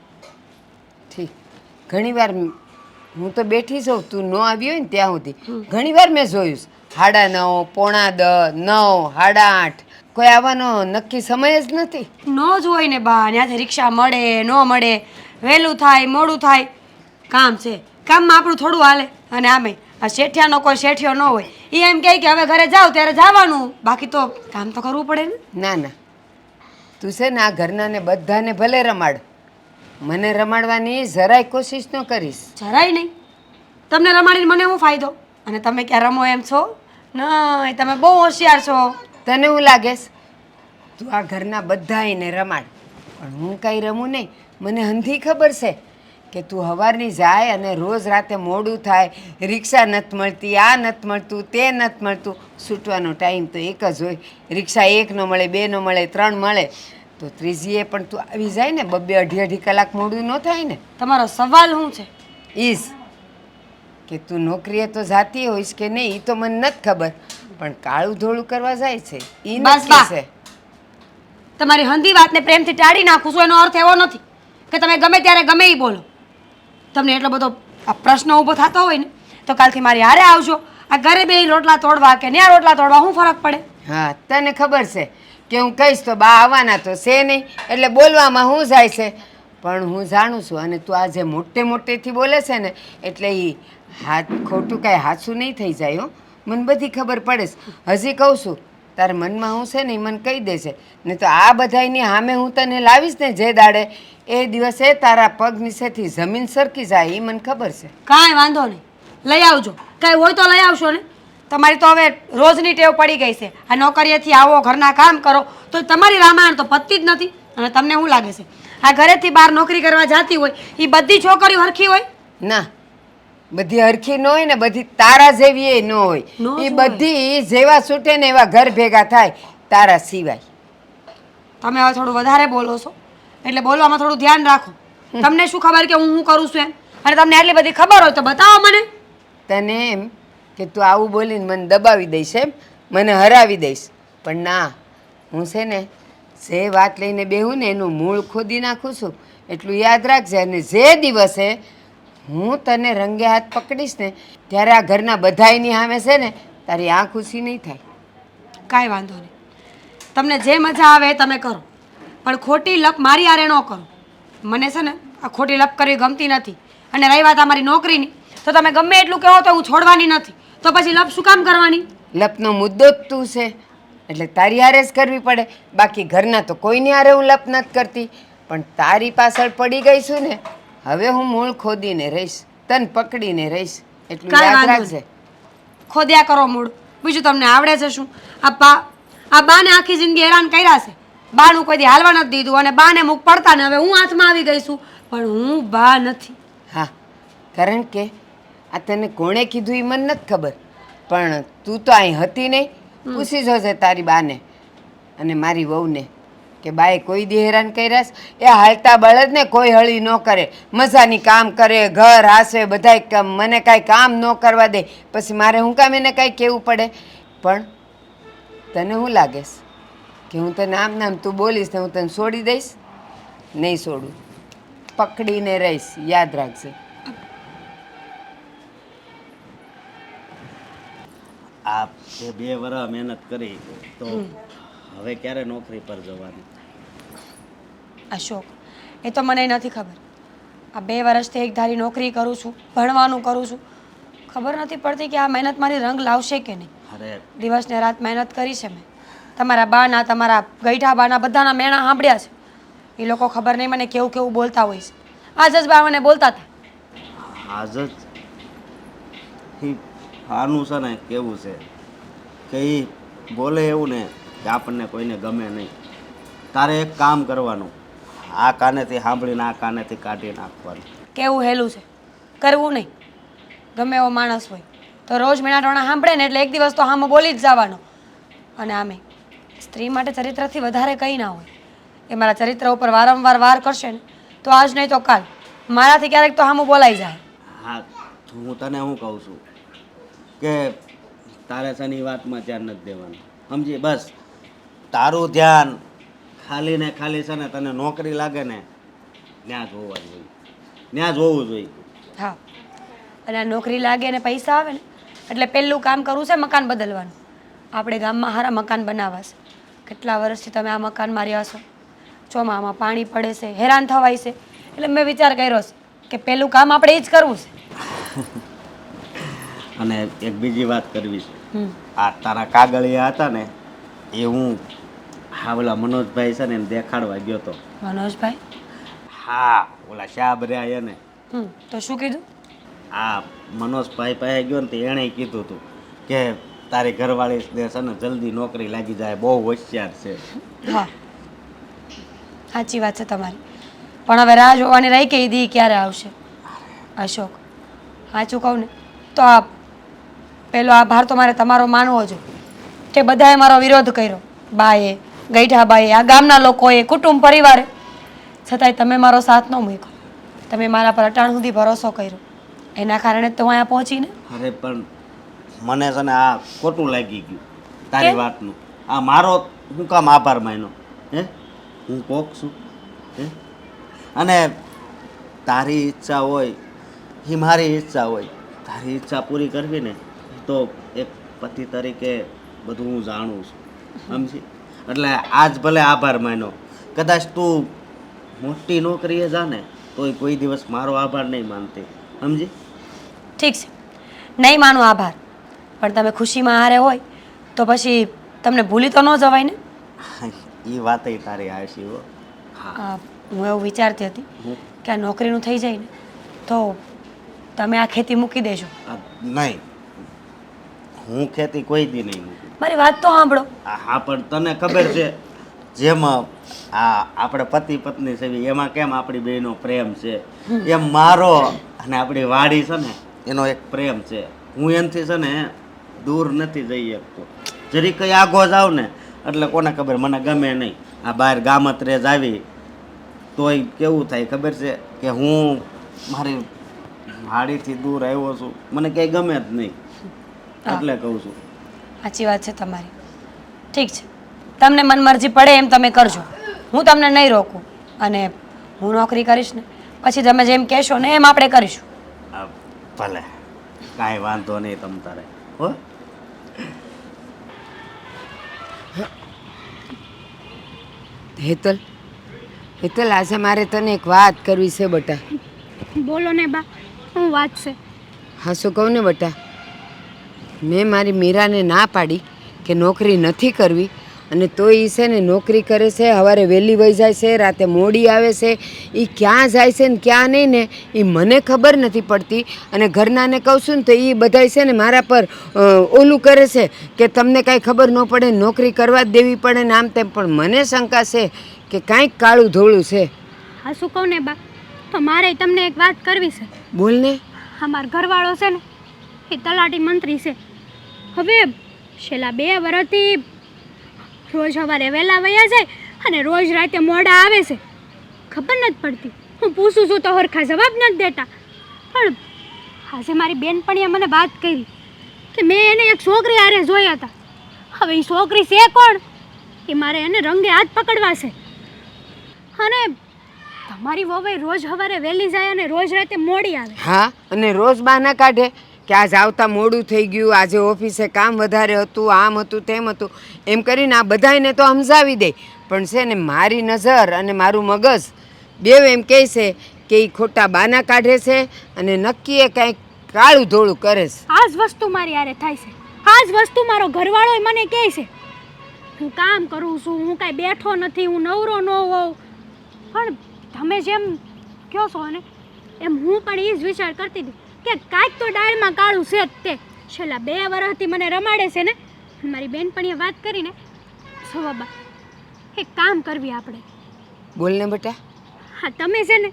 ઠીક, ઘણીવાર હું તો બેઠી જાઉં, તું ન આવી હોય ને ત્યાં સુધી ઘણીવાર મેં જોયું છે. 9:30, 9:45, 9, 8:30, કોઈ આવવાનો નક્કી સમય જ નથી. ન જ હોય ને બા. ત્યાંથી રિક્ષા મળે ન મળે, વહેલું થાય મોડું થાય, કામ છે. કામમાં આપણું થોડું હાલે. અને આમે આ શેઠિયાનો કોઈ શેઠિયો ન હોય, એ એમ કહે કે હવે ઘરે જાવ ત્યારે જવાનું, બાકી તો કામ તો કરવું પડે ને. ના ના, તું છે ને આ ઘરનાને બધાને ભલે રમાડ, મને રમાડવાની જરાય કોશિશ ન કરીશ. જરાય નહીં. તમને રમાડીને મને શું ફાયદો? અને તમે ક્યાં રમો એમ છો? નહીં, તમે બહુ હોશિયાર છો. તને હું લાગેશ? તું આ ઘરના બધાને રમાડ, પણ હું કાંઈ રમું નહીં. મને હંધી ખબર છે કે તું સવારની જાય અને રોજ રાતે મોડું થાય, રિક્ષા નથી મળતી, આ નથી મળતું, તે નથી મળતું. છૂટવાનો ટાઈમ તો એક જ હોય. રિક્ષા 1 ન મળે, 2 ન મળે, 3 મળે તો ત્રીજીએ પણ તું આવી જાય ને. 2-2, 2.5 કલાક મોડું ન થાય ને? તમારો સવાલ શું છે? ઈશ કે તું નોકરીએ તો જાતી હોઈશ કે નહીં એ તો મને નથી ખબર, પણ કાળું ધોળું કરવા જાય છે એ બસ નક્કી બા. છે. તમારી હંધી વાતને પ્રેમથી ટાળી નાખું છું એનો અર્થ એવો નથી કે તમે ગમે ત્યારે ગમે એ બોલો. તમને એટલો બધો આ પ્રશ્ન ઊભો થતો હોય ને તો કાલથી મારી હારે આવજો. આ ઘરે બે રોટલા તોડવા કે ન્યા રોટલા તોડવા શું ફરક પડે? હા તને ખબર છે કે હું કહીશ તો બા આવવાના તો છે નહીં, એટલે બોલવામાં હું જાય છે. પણ હું જાણું છું અને તું આજે મોટેથી બોલે છે ને એટલે એ હાથ ખોટું કાંઈ હાચું નહીં થઈ જાય હો. મને બધી ખબર પડે છે. હજી કહું છું તારા મનમાં હું છે ને એ મને કહી દેશે ને તો આ બધાયની સામે હું તને લાવીશ ને જે દાડે એ દિવસે તારા પગ નીચેથી જમીન સરકી જાય એ મને ખબર છે. કાંઈ વાંધો નહીં, લઈ આવજો. કાંઈ હોય તો લઈ આવશો ને. તમારી તો હવે રોજની ટેવ પડી ગઈ છે. આ નોકરીએથી આવો, ઘરના કામ કરો તો તમારી રામાયણ તો પતતી જ નથી. અને તમને શું લાગે છે આ ઘરેથી બહાર નોકરી કરવા જતી હોય એ બધી છોકરીઓ હરખી હોય? ના, બધી હરખી ન હોય ને બધી તારા જેવી એ ન હોય. ન જ એ હોય. બધી જેવા છૂટે ને એવા ઘર ભેગા થાય તારા સિવાય. તમે હવે થોડું વધારે બોલો છો એટલે બોલવામાં થોડું ધ્યાન રાખો. તમને શું ખબર કે હું શું કરું છું એમ? અને તમને આટલી બધી ખબર હોય તો બતાવો મને. તને એમ કે તું આવું બોલીને મને દબાવી દઈશ એમ, મને હરાવી દઈશ, પણ ના, હું છે ને જે વાત લઈને બેહું ને એનું મૂળ ખોદી નાખું છું. એટલું યાદ રાખજે. અને જે દિવસે હું તને રંગે હાથ પકડીશ ને ત્યારે આ ઘરના બધાયની સામે છે ને તારી આંખ ઊંચી નહીં થાય. કાંઈ વાંધો નહીં, તમને જે મજા આવે એ તમે કરો, પણ ખોટી લપ મારી હારે ન કરો. મને છે ને આ ખોટી લપ કરવી ગમતી નથી. અને રહી વાત અમારી નોકરીની તો તમે ગમે એટલું કહો તો હું છોડવાની નથી. તો પછી લપ શું કામ કરવાની? લપનો મુદ્દો જ તું છે એટલે તારી હારે જ કરવી પડે. બાકી ઘરના તો કોઈની હારે હું લપ નથી કરતી, પણ તારી પાછળ પડી ગઈ છું ને હવે હું મૂળ ખોદીને રહીશ, તને પકડીને રહીશ. એટલું કાંઈ યાદ વાંધો રાખજે. ખોદ્યા કરો મૂળ. બીજું તમને આવડે છે શું? આ બાને આખી જિંદગી હેરાન કર્યા છે. બાનું કોઈ દી હાલવા નથી દીધું અને બાને મુખ પડતા ને હવે હું હાથમાં આવી ગઈ છું, પણ હું બા નથી. હા, કારણ કે આ તને કોણે કીધું એ મને નથી ખબર, પણ તું તો અહીં હતી નહીં. પૂછી જોજે તારી બાને અને મારી વહુને કે બાએ કોઈ દી હેરાન કર્યા છે? એ હાલતા બળદને કોઈ હળી ન કરે, મજાની કામ કરે, ઘર હાસે, બધાય મને કાંઈ કામ ન કરવા દે, પછી મારે હું કામ એને કાંઈ કહેવું પડે? પણ તને શું લાગે છે કે હું તને આમ નામ તું બોલીશ ને હું તને છોડી દઈશ? નહીં છોડું, પકડીને રહીશ, યાદ રાખજે. આ તે 2 વર્ષ મહેનત કરી તો હવે ક્યારે નોકરી પર જવાની? અશોક, એ તો મને નથી ખબર. આ 2 વર્ષથી એક ધારી નોકરી કરું છું, ભણવાનું કરું છું, ખબર નથી પડતી કે આ મહેનત મારી રંગ લાવશે કે નહીં. અરે દિવસ ને રાત મહેનત કરી છે મેં. તમારા બાના, તમારા ગઈઠા બાના બધાના મેણા સાંભળ્યા છે. એ લોકો ખબર નહીં મને કેવું કેવું બોલતા હોય છે. આજ જ બા મને બોલતા હતા. આજ જ આનું છે ને કેવું છે કે એ બોલે એવું ને કે આપણને કોઈને ગમે નહીં. તારે એક કામ કરવાનું, આ કાનેથી સાંભળીને આ કાનેથી કાઢી નાખવાનું. કેવું હેલું છે, કરવું નહીં. ગમે એવો માણસ હોય તો રોજ મેણાટોણા સાંભળે ને એટલે એક દિવસ તો હામો બોલી જ જવાનો. અને આમે સ્ત્રી માટે ચરિત્રથી વધારે કંઈ ના હોય. એ મારા ચરિત્ર ઉપર વારંવાર વાર કરશે ને તો આજ નહીં તો કાલ મારાથી ક્યારેક તો હામું બોલાઈ જાય. હા, હું તને શું કહું છું કે તારે શની વાતમાં ધ્યાન નથી દેવાનું, સમજી? બસ તારું ધ્યાન ખાલી ને ખાલી છે ને તને નોકરી લાગે ને ત્યાં જ હોવા જોઈએ, ત્યાં જ હોવું જોઈએ. હા, અને આ નોકરી લાગે ને પૈસા આવે ને એટલે પહેલું કામ કરવું છે મકાન બદલવાનું. આપણે ગામમાં સારા મકાન બનાવવા છે. કેટલા વર્ષથી તમે આ મકાનમાં રહ્યા છો, ચોમામાં પાણી પડે છે, હેરાન થવાય છે, એટલે મેં વિચાર કર્યો છે કે પહેલું કામ આપણે એ જ કરવું છે. અને એક બીજી વાત કરવી છે. આ તારા કાગળિયા હતા ને એ હું હા ઓલા મનોજભાઈ છે ને એને દેખાડવા ગયો હતો. મનોજભાઈ? હા, ઓલા શાબ રહ્યા એને. તો શું કીધું? આ મનોજભાઈ પાસે ગયો ને તો એણે કીધું હતું કે તારી ઘરવાળી છે ને જલ્દી નોકરી લાગી જાય, બહુ હોશિયાર છે. હા, સાચી વાત છે તમારી, પણ હવે રાહ જોવાની રહી કે એ દી ક્યારે આવશે. અશોક, સાચું કહું ને તો આ પહેલો આભાર તો મારે તમારો માનવો જોઈએ કે બધાએ મારો વિરોધ કર્યો. બાએ, ગઈઠાબાએ, આ ગામના લોકોએ, કુટુંબ પરિવારે, છતાંય તમે મારો સાથ ન મૂક્યો. તમે મારા પર અટાણ સુધી ભરોસો કર્યો એના કારણે જ તો હું અહીંયા પહોંચીને. અરે પણ મને છે ને આ ખોટું લાગી ગયું તારી વાતનું. આ મારો હું કામ આભાર માન્યો હે? હું કોક છું હે? અને તારી ઈચ્છા હોય એ મારી ઈચ્છા હોય, તારી ઈચ્છા પૂરી કરવી ને તો એક પતિ તરીકે બધું હું જાણું છું સમજી. એટલે આજ ભલે આભાર માન્યો, કદાચ તું મોટી નોકરીએ જા ને તોય કોઈ દિવસ મારો આભાર નહીં માનતી સમજી. ઠીક છે, નહીં માનું આભાર, પણ તમે ખુશીમાં હારે હોય તો પછી તમને ભૂલી તો ન જવાય ને. એ વાત તારી હાશી હો. હું એવું વિચારતી હતી કે આ નોકરીનું થઈ જાય ને તો તમે આ ખેતી મૂકી દેજો. નહીં, હું ખેતી કોઈ દી નહીં મૂકું. મારી વાત તો સાંભળો. હા પણ તને ખબર છે જેમ આ આપણે પતિ પત્ની છે એમાં કેમ આપણી બેનો પ્રેમ છે એમ મારો અને આપણી વાડી છે ને એનો એક પ્રેમ છે. હું એનાથી છે ને દૂર નથી જઈ શકતો. જરી કંઈ આગો જાવ ને એટલે કોને ખબર મને ગમે નહીં. આ બહાર ગામત્રે જ આવી તોય કેવું થાય ખબર છે કે હું મારી વાડીથી દૂર આવ્યો છું, મને કંઈ ગમે જ નહીં એટલે કહું છું. સાચી વાત છે તમારી. ઠીક છે, તમને મનમરજી પડે એમ તમે કરજો, હું તમને નહીં રોકું. અને હું નોકરી કરીશ ને પછી તમે જેમ કહેશો ને એમ આપણે કરીશું. ભલે, કાંઈ વાંધો નહીં તમ તારે હો. હેતલ, હેતલ, આજે મારે તને એક વાત કરવી છે બટા. બોલો ને બા, શું વાત છે? હા શું કહું ને બટા, મેં મારી મીરાને ના પાડી કે નોકરી નથી કરવી, અને તોય એ છે ને નોકરી કરે છે, સવારે વહેલી વહી જાય છે, રાતે મોડી આવે છે. એ ક્યાં જાય છે ને ક્યાં નહીં ને એ મને ખબર નથી પડતી. અને ઘરનાને કહું છું ને તો એ બધાય છે ને મારા પર ઓલું કરે છે કે તમને કાંઈ ખબર ન પડે, નોકરી કરવા જ દેવી પડે ને આમ તેમ. પણ મને શંકા છે કે કાંઈક કાળું ધોળું છે. હા શું કહું ને બા, તો મારે તમને એક વાત કરવી છે. બોલ ને. અમારો ઘરવાળો છે ને એ તલાટી મંત્રી છે. હવે છેલ્લા 2 વર્ષથી રોજ સવારે વહેલા વયા જાય અને રોજ રાતે મોડા આવે છે. ખબર નથી પડતી, હું પૂછું છું તો હરખા જવાબ નથી દેતા. પણ આજે મારી બેનપણીએ મને વાત કરી કે મેં એને એક છોકરી હારે જોયા હતા. હવે એ છોકરી છે કોણ એ મારે એને રંગે હાથ પકડવા છે. અને તમારી વહુ રોજ સવારે વહેલી જાય અને રોજ રાતે મોડી આવે. હા, અને રોજ બહાના કાઢે કે આજ આવતા મોડું થઈ ગયું, આજે ઓફિસે કામ વધારે હતું, આમ હતું તેમ હતું, એમ કરીને આ બધાને તો સમજાવી દે. પણ છે ને મારી નજર અને મારું મગજ બેવ એમ કહે છે કે એ ખોટા બાના કાઢે છે અને નક્કી એ કાંઈક કાળું ધોળું કરે છે. આ જ વસ્તુ મારી હારે થાય છે. આ જ વસ્તુ મારો ઘરવાળો મને કહે છે. હું કામ કરું છું, હું કાંઈ બેઠો નથી, હું નવરો ન હોઉં. પણ તમે જેમ કહો છો ને એમ હું પણ એ જ વિચાર કરતી હતી કે કાંઈક તો ડાળમાં કાળું છે જ. તે છેલ્લા 2 વર્ષથી મને રમાડે છે ને. મારી બેનપણીએ વાત કરીને સવાબા એક કામ કરવી આપણે. બોલ ને બેટા. હા તમે છે ને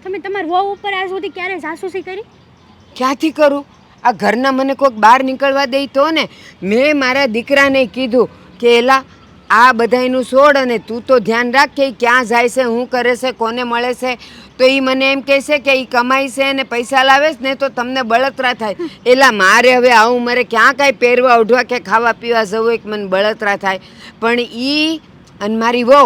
તમે તમારા વહુ ઉપર આજ સુધી ક્યારે જાસૂસી કરી? ક્યાંથી કરું? આ ઘરના મને કોઈક બહાર નીકળવા દે તો ને. મેં મારા દીકરાને કીધું કે એલા આ બધાયનું છોડ અને તું તો ધ્યાન રાખ કે ઈ ક્યાં જાય છે, શું કરે છે, કોને મળે છે. તો એ મને એમ કહે છે કે એ કમાય છે ને પૈસા લાવે છે ને તો તમને બળતરા થાય. એલા મારે હવે આવું મારે ક્યાં કાંઈ પહેરવા ઉઠવા કે ખાવા પીવા જવું એક મને બળતરા થાય. પણ એ અને મારી વહુ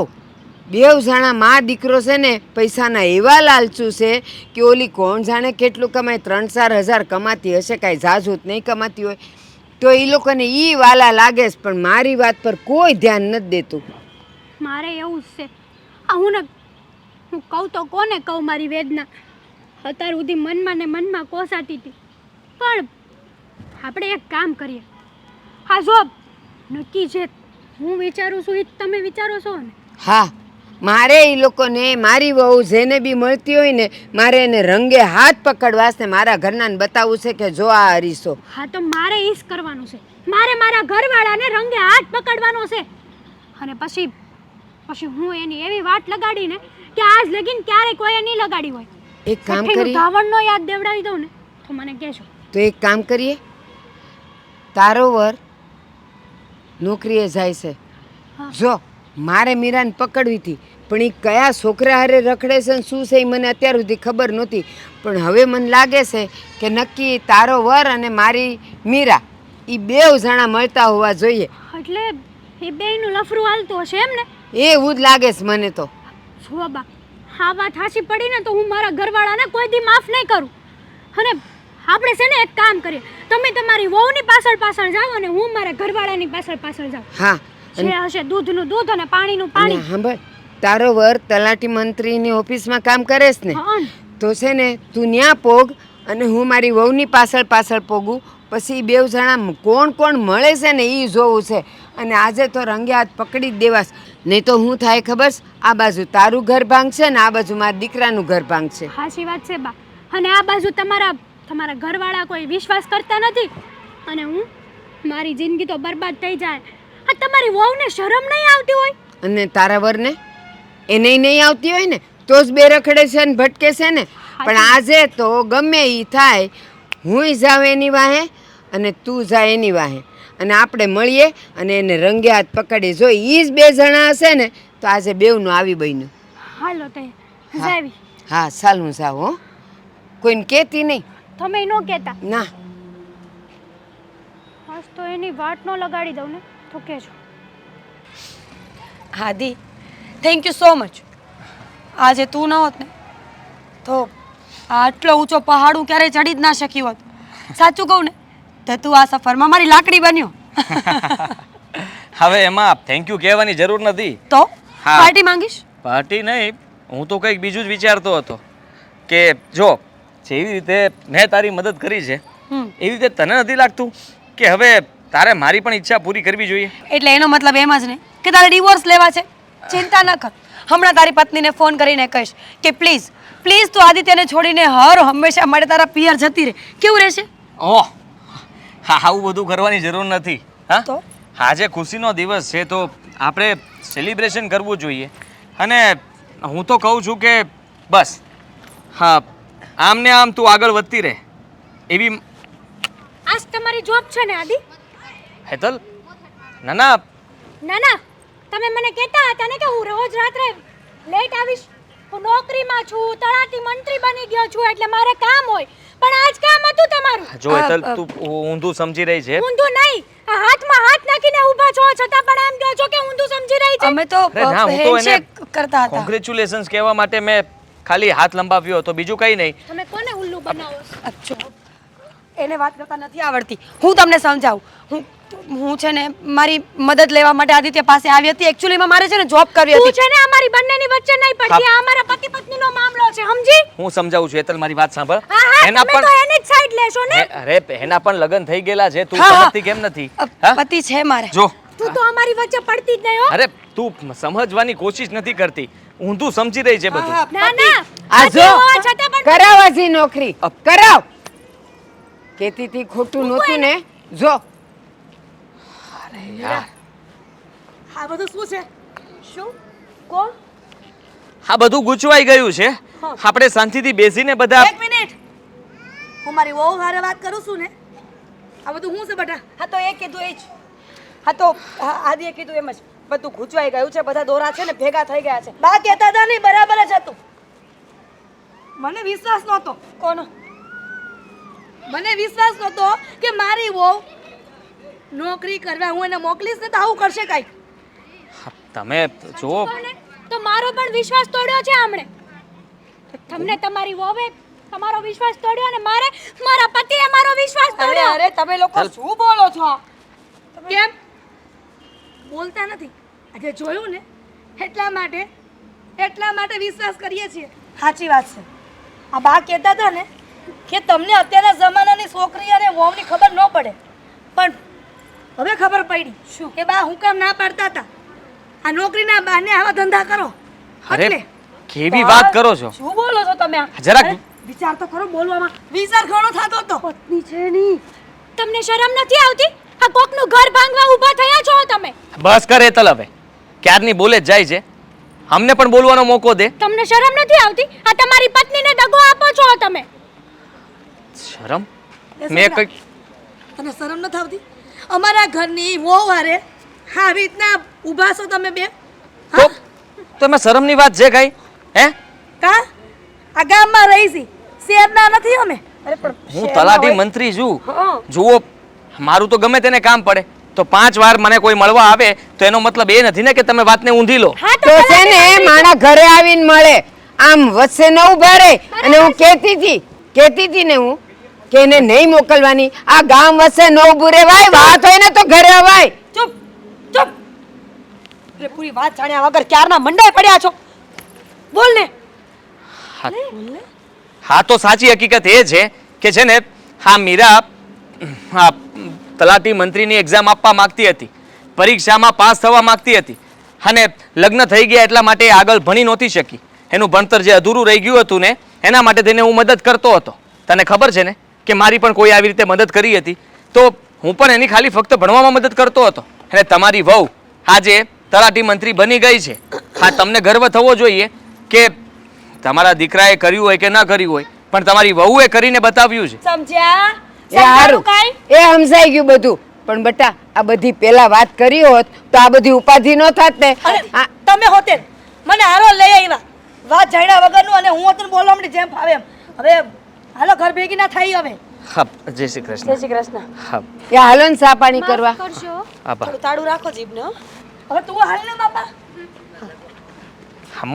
બેવ જણા મા દીકરો છે ને પૈસાના એવા લાલચું છે કે ઓલી કોણ જાણે કેટલું કમાય, 3-4 હજાર કમાતી હશે, કાંઈ ઝાઝું જ નહીં કમાતી હોય. તો એ લોકોને એ વાલા લાગે છે, પણ મારી વાત પર કોઈ ધ્યાન નથી દેતું. મારે એવું જ છે. આ હું કહું તો કોને કહું મારી વેદના. અત્યાર સુધી મનમાં ને મનમાં કોસાતી હતી. પણ આપણે એક કામ કરીએ. હા જો નક્કી છે હું વિચારું છું એ તમે વિચારો છો ને? હા, મારે એ લોકોને મારી વહુ જેને બી મળતી હોય ને મારે એને રંગે હાથ પકડવા છે, મારા ઘરનાને બતાવવું છે કે જો આ અરીસો. હા તો મારે એ જ કરવાનું છે. મારે મારા ઘરવાળાને રંગે હાથ પકડવાનો છે. અને પછી હું એની એવી વાટ લગાડીને કે આજ લગીન ક્યારે કોઈએ નહીં લગાડી હોય. એક કામ સઠ્ઠીનું કરીએ. ધાવણનો યાદ દેવડાવી દઉં ને તો મને કહેજો. તો એક કામ કરીએ, તારો વર નોકરીએ જાય છે, જો મારે મીરાને પકડવી હતી, પણ એ કયા છોકરા હારે રખડે છે ને શું છે એ મને અત્યાર સુધી ખબર નહોતી. પણ હવે મને લાગે છે કે નક્કી તારો વર અને મારી મીરા એ બેવ જણા મળતા હોવા જોઈએ. એટલે એ બેયનું લફરું હાલતું હશે એમ ને? એવું જ લાગે છે મને તો. જુઓ બા, આ વાત હાચી પડી ને તો હું મારા ઘરવાળાને કોઈ દી માફ નહીં કરું. અને આપણે છે ને એક કામ કરીએ, તમે તમારી વહુની પાછળ પાછળ જાઓ અને હું મારા ઘરવાળાની પાછળ પાછળ જાઉં. હા, જે હશે દૂધનું દૂધ અને પાણીનું પાણી. અને સાંભળ, તારો વર તલાટી મંત્રીની ઓફિસમાં કામ કરે છે ને, હા ને. તો છે ને તું ન્યા પોગ અને હું મારી વહુની પાછળ પાછળ પોગું. પછી ઈ બેવ જણા કોણ કોણ મળે છે ને એ જોવું છે. અને આજે તો રંગે હાથ પકડી જ દેવાશ. નહીં તો હું થાય ખબર છે, આ બાજુ તારું ઘર ભાંગશે ને આ બાજુ મારા દીકરાનું ઘર ભાંગશે. હાચી વાત છે બા. અને આ બાજુ તમારા ઘરવાળા કોઈ વિશ્વાસ કરતા નથી અને હું મારી જિંદગી તો બરબાદ થઈ જાય. આ તમારી વહુને શરમ નહીં આવતી હોય? અને તારા વરને એને નહીં આવતી હોય ને તો જ બે રખડે છે ને ભટકે છે ને. પણ આજે તો ગમે એ થાય, હું જાઉં એની વાહે અને તું જા એની વાહે, અને આપણે મળીએ અને એને રંગે હાથ પકડી. જો એ જ બે જણા હશે ને તો આજે બેવનું આવી બન્યું. હાલો તે જાવી. હા ચાલ, હું જાઉં હો, કોઈને કહેતી નહીં. તમે ન કહેતા? ના. આજ તો એની વાટ ન લગાડી દઉં ને તો કહેજો. આદિ, થેન્ક યુ સો મચ. આજે તું ન હોત ને તો આટલો ઊંચો પહાડ હું ક્યારેય ચડી જ ના શકી હોત. સાચું કહું ને તો તું આ સફરમાં મારી લાકડી બન્યો. હવે એમાં થેન્ક યુ કહેવાની જરૂર નથી. તો હા. પાર્ટી માંગીશ? પાર્ટી નહીં, હું તો કંઈક બીજું જ વિચારતો હતો કે જો જેવી રીતે મેં તારી મદદ કરી છે એવી રીતે તને નથી લાગતું કે હવે તારે મારી પણ ઈચ્છા પૂરી કરવી જોઈએ? એટલે એનો મતલબ એમ જ ને કે તારે ડિવોર્સ લેવા છે? ચિંતા ન કર, હમણાં તારી પત્નીને ફોન કરીને કહીશ કે પ્લીઝ પ્લીઝ તું આદિત્યને છોડીને હંમેશા માટે તારા પિયર જતી રહે. કેવું રહેશે? ઓહ, હા, આવું બધું કરવાની જરૂર નથી. હા, તો? આજે ખુશીનો દિવસ છે તો આપણે સેલિબ્રેશન કરવું જોઈએ. અને હું તો કહું છું કે બસ હા, આમ ને આમ તું આગળ વધતી રહે એવી. આજ તમારી જોબ છે ને આદિ? હેતલ, ના ના, ના ના, તમે મને કહેતા હતા ને કે હું રોજ રાત્રે લેટ આવીશ. હું નોકરીમાં છું, તલાટી મંત્રી બની ગયો છું એટલે મારે કામ હોય. પણ આજ કામ હતું તમારું. જો હેતલ, તું ઊંધું સમજી રહી છે. ઊંધું નહીં, આ હાથમાં હાથ નાખીને ઊભા છો છતાં પણ એમ કહો છો કે ઊંધું સમજી રહી છે. અમે તો અરે ના, હું તો એને હેન્ડશેક કરતા હતા. કોંગ્રેચ્યુલેશન્સ કહેવા માટે મેં ખાલી હાથ લંબાવ્યો હતો, બીજું કંઈ નહીં. તમે કોને ઉલ્લુ બનાવો છો? અચ્છો, એને વાત કરતા નથી આવડતી. હું તમને સમજાવું. હું છે ને મારી મદદ લેવા માટે આદિત્ય પાસે આવી હતી. એકચ્યુઅલીમાં મારે છે ને જોબ કરવી તું હતી. છે ને અમારી બંનેની વચ્ચે નહીં પડતી. આ અમારા પતિ પત્નીનો મામલો છે, સમજી? હું સમજાવું છું હેતલ, મારી વાત સાંભળ. હા હા, એના તમે તો એની જ સાઈડ લેશો ને. અરે એના પણ લગ્ન થઈ ગયેલા છે, તું હા, હા. સમજતી કેમ નથી? હા? પતિ છે મારે. જો તું તો અમારી વચ્ચે પડતી જ નહીં હો. અરે તું સમજવાની કોશિશ નથી કરતી, ઊંધું સમજી રહી છે બધું. ના ના, આ પતિ જો હોવા છતાં પણ કરાવ હજી નોકરી કરાવ. કેતી હતી ખોટું નહોતું ને. જો યાર, આ બધું શું છે? શું? કોણ? આ બધું ગૂંચવાઈ ગયું છે. આપણે શાંતિથી બેસીને બધા. એક મિનિટ, હું મારી વહુ હારે વાત કરું છું ને. આ બધું શું છે બેટા? હા તો એ કીધું એ જ. હા તો આદિએ કીધું એમ જ. બધું ખૂંચવાઈ ગયું છે, બધા દોરા છે ને ભેગા થઈ ગયા છે. બા કહેતા હતા નહીં, બરાબર જ હતું. મને વિશ્વાસ નહોતો. કોનો? મને વિશ્વાસ નહોતો કે મારી વહુ નોકરી કરવા હું એને મોકલીશ ને તો આવું કરશે કાંઈ. તમે જુઓ, કોને? તો મારો પણ વિશ્વાસ તોડ્યો છે આમણે. તમને તમારી વહુએ તમારો વિશ્વાસ તોડ્યો અને મારે મારા પતિએ મારો વિશ્વાસ અરે તોડ્યો. અરે તમે લોકો શું બોલો છો? કેમ બોલતા નથી? આજે જોયું ને, એટલા માટે વિશ્વાસ કરીએ છીએ. સાચી વાત છે. આ બા કહેતા હતા ને કે તમને અત્યારના જમાનાની છોકરી અને વહુની ખબર ન પડે, પણ હવે ખબર પડી શું કે બા હું કામ ના પાડતા હતા. આ નોકરીના બાને આવા ધંધા કરો અરે એટલે કેવી વાત કરો છો? શું બોલો છો તમે? જરાક અરે, વિચાર તો ખરો બોલવામાં. વિચાર ઘણો થતો હતો. પત્ની છે ની. તમને શરમ નથી આવતી? આ કોકનું ઘર ભાંગવા ઊભા થયા છો તમે. બસ કર હેતલ, હવે ક્યારની બોલે જ જાય છે. અમને પણ બોલવાનો મોકો દે. તમને શરમ નથી આવતી? આ તમારી પત્નીને દગો આપો છો તમે. શરમ? એ મેં સમજા. કઈ તને શરમ નથી આવતી? અમારા ઘરની વહુ હારે આવી રીતના ઊભા છો તમે બે? તો એમાં શરમની વાત છે કાંઈ? હે? કા આ ગામમાં રહી છી, શહેરના નથી અમે. અરે પણ હું તલાટી મંત્રી છું. જુઓ, મારું તો ગમે તેને કામ પડે તો 5 વાર મને કોઈ મળવા આવે તો એનો મતલબ એ નથી ને કે તમે વાતને ઊંધી લો. તો છે ને માણા ઘરે આવીને મળે, આમ વચ્ચે ન ઉભા રહે. અને હું કહેતી હતી ને હું કે એને નહીં મોકલવાની. આ ગામ વચ્ચે ન ઊભું રહેવાય, વાત હોય ને તો ઘરે અવાય. ચૂપ ચૂપ. અરે પૂરી વાત જાણ્યા વગર ક્યારના મંડાઈ પડ્યા છો. બોલ ને. હા, તો સાચી હકીકત એ છે કે છે ને હા મીરા હા તલાટી મંત્રીની એક્ઝામ આપવા માંગતી હતી, પરીક્ષામાં પાસ થવા માંગતી હતી અને લગ્ન થઈ ગયા એટલા માટે એ આગળ ભણી નહોતી શકી. એનું ભણતર જે અધૂરું રહી ગયું હતું ને એના માટે તેને હું મદદ કરતો હતો. તને ખબર છે ને કે મારી પણ કોઈ આવી રીતે મદદ કરી હતી, તો હું પણ એની ખાલી ફક્ત ભણવામાં મદદ કરતો હતો. અને તમારી વહુ આજે તલાટી મંત્રી બની ગઈ છે. હા, તમને ગર્વ થવો જોઈએ કે તમારા દીકરાએ કર્યું હોય કે ન કર્યું હોય, પણ તમારી વહુએ કરીને બતાવ્યું છે. સમજ્યા? એ હારું, એ સમજાઈ ગયું બધું. પણ બટા, આ બધી પેલા વાત કરી હોત તો આ બધી ઉપાધિ ન થાત ને. અરે તમે હોતે ને મને હારો લઈ આવ્યા વાત જાણ્યા વગરનું, અને હું હોતે ને બોલવા માંડી જેમ ફાવે એમ. હવે હાલો ઘર ભેગી ના થઈ. હવે હા, જય શ્રી કૃષ્ણ. જય શ્રી કૃષ્ણ. હા, એ હાલો ને ચા પાણી કરવા. કરશો આભાર. થોડું તાળું રાખો જીભને હો. હવે તું હાલ ને બાપા.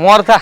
મોર થા.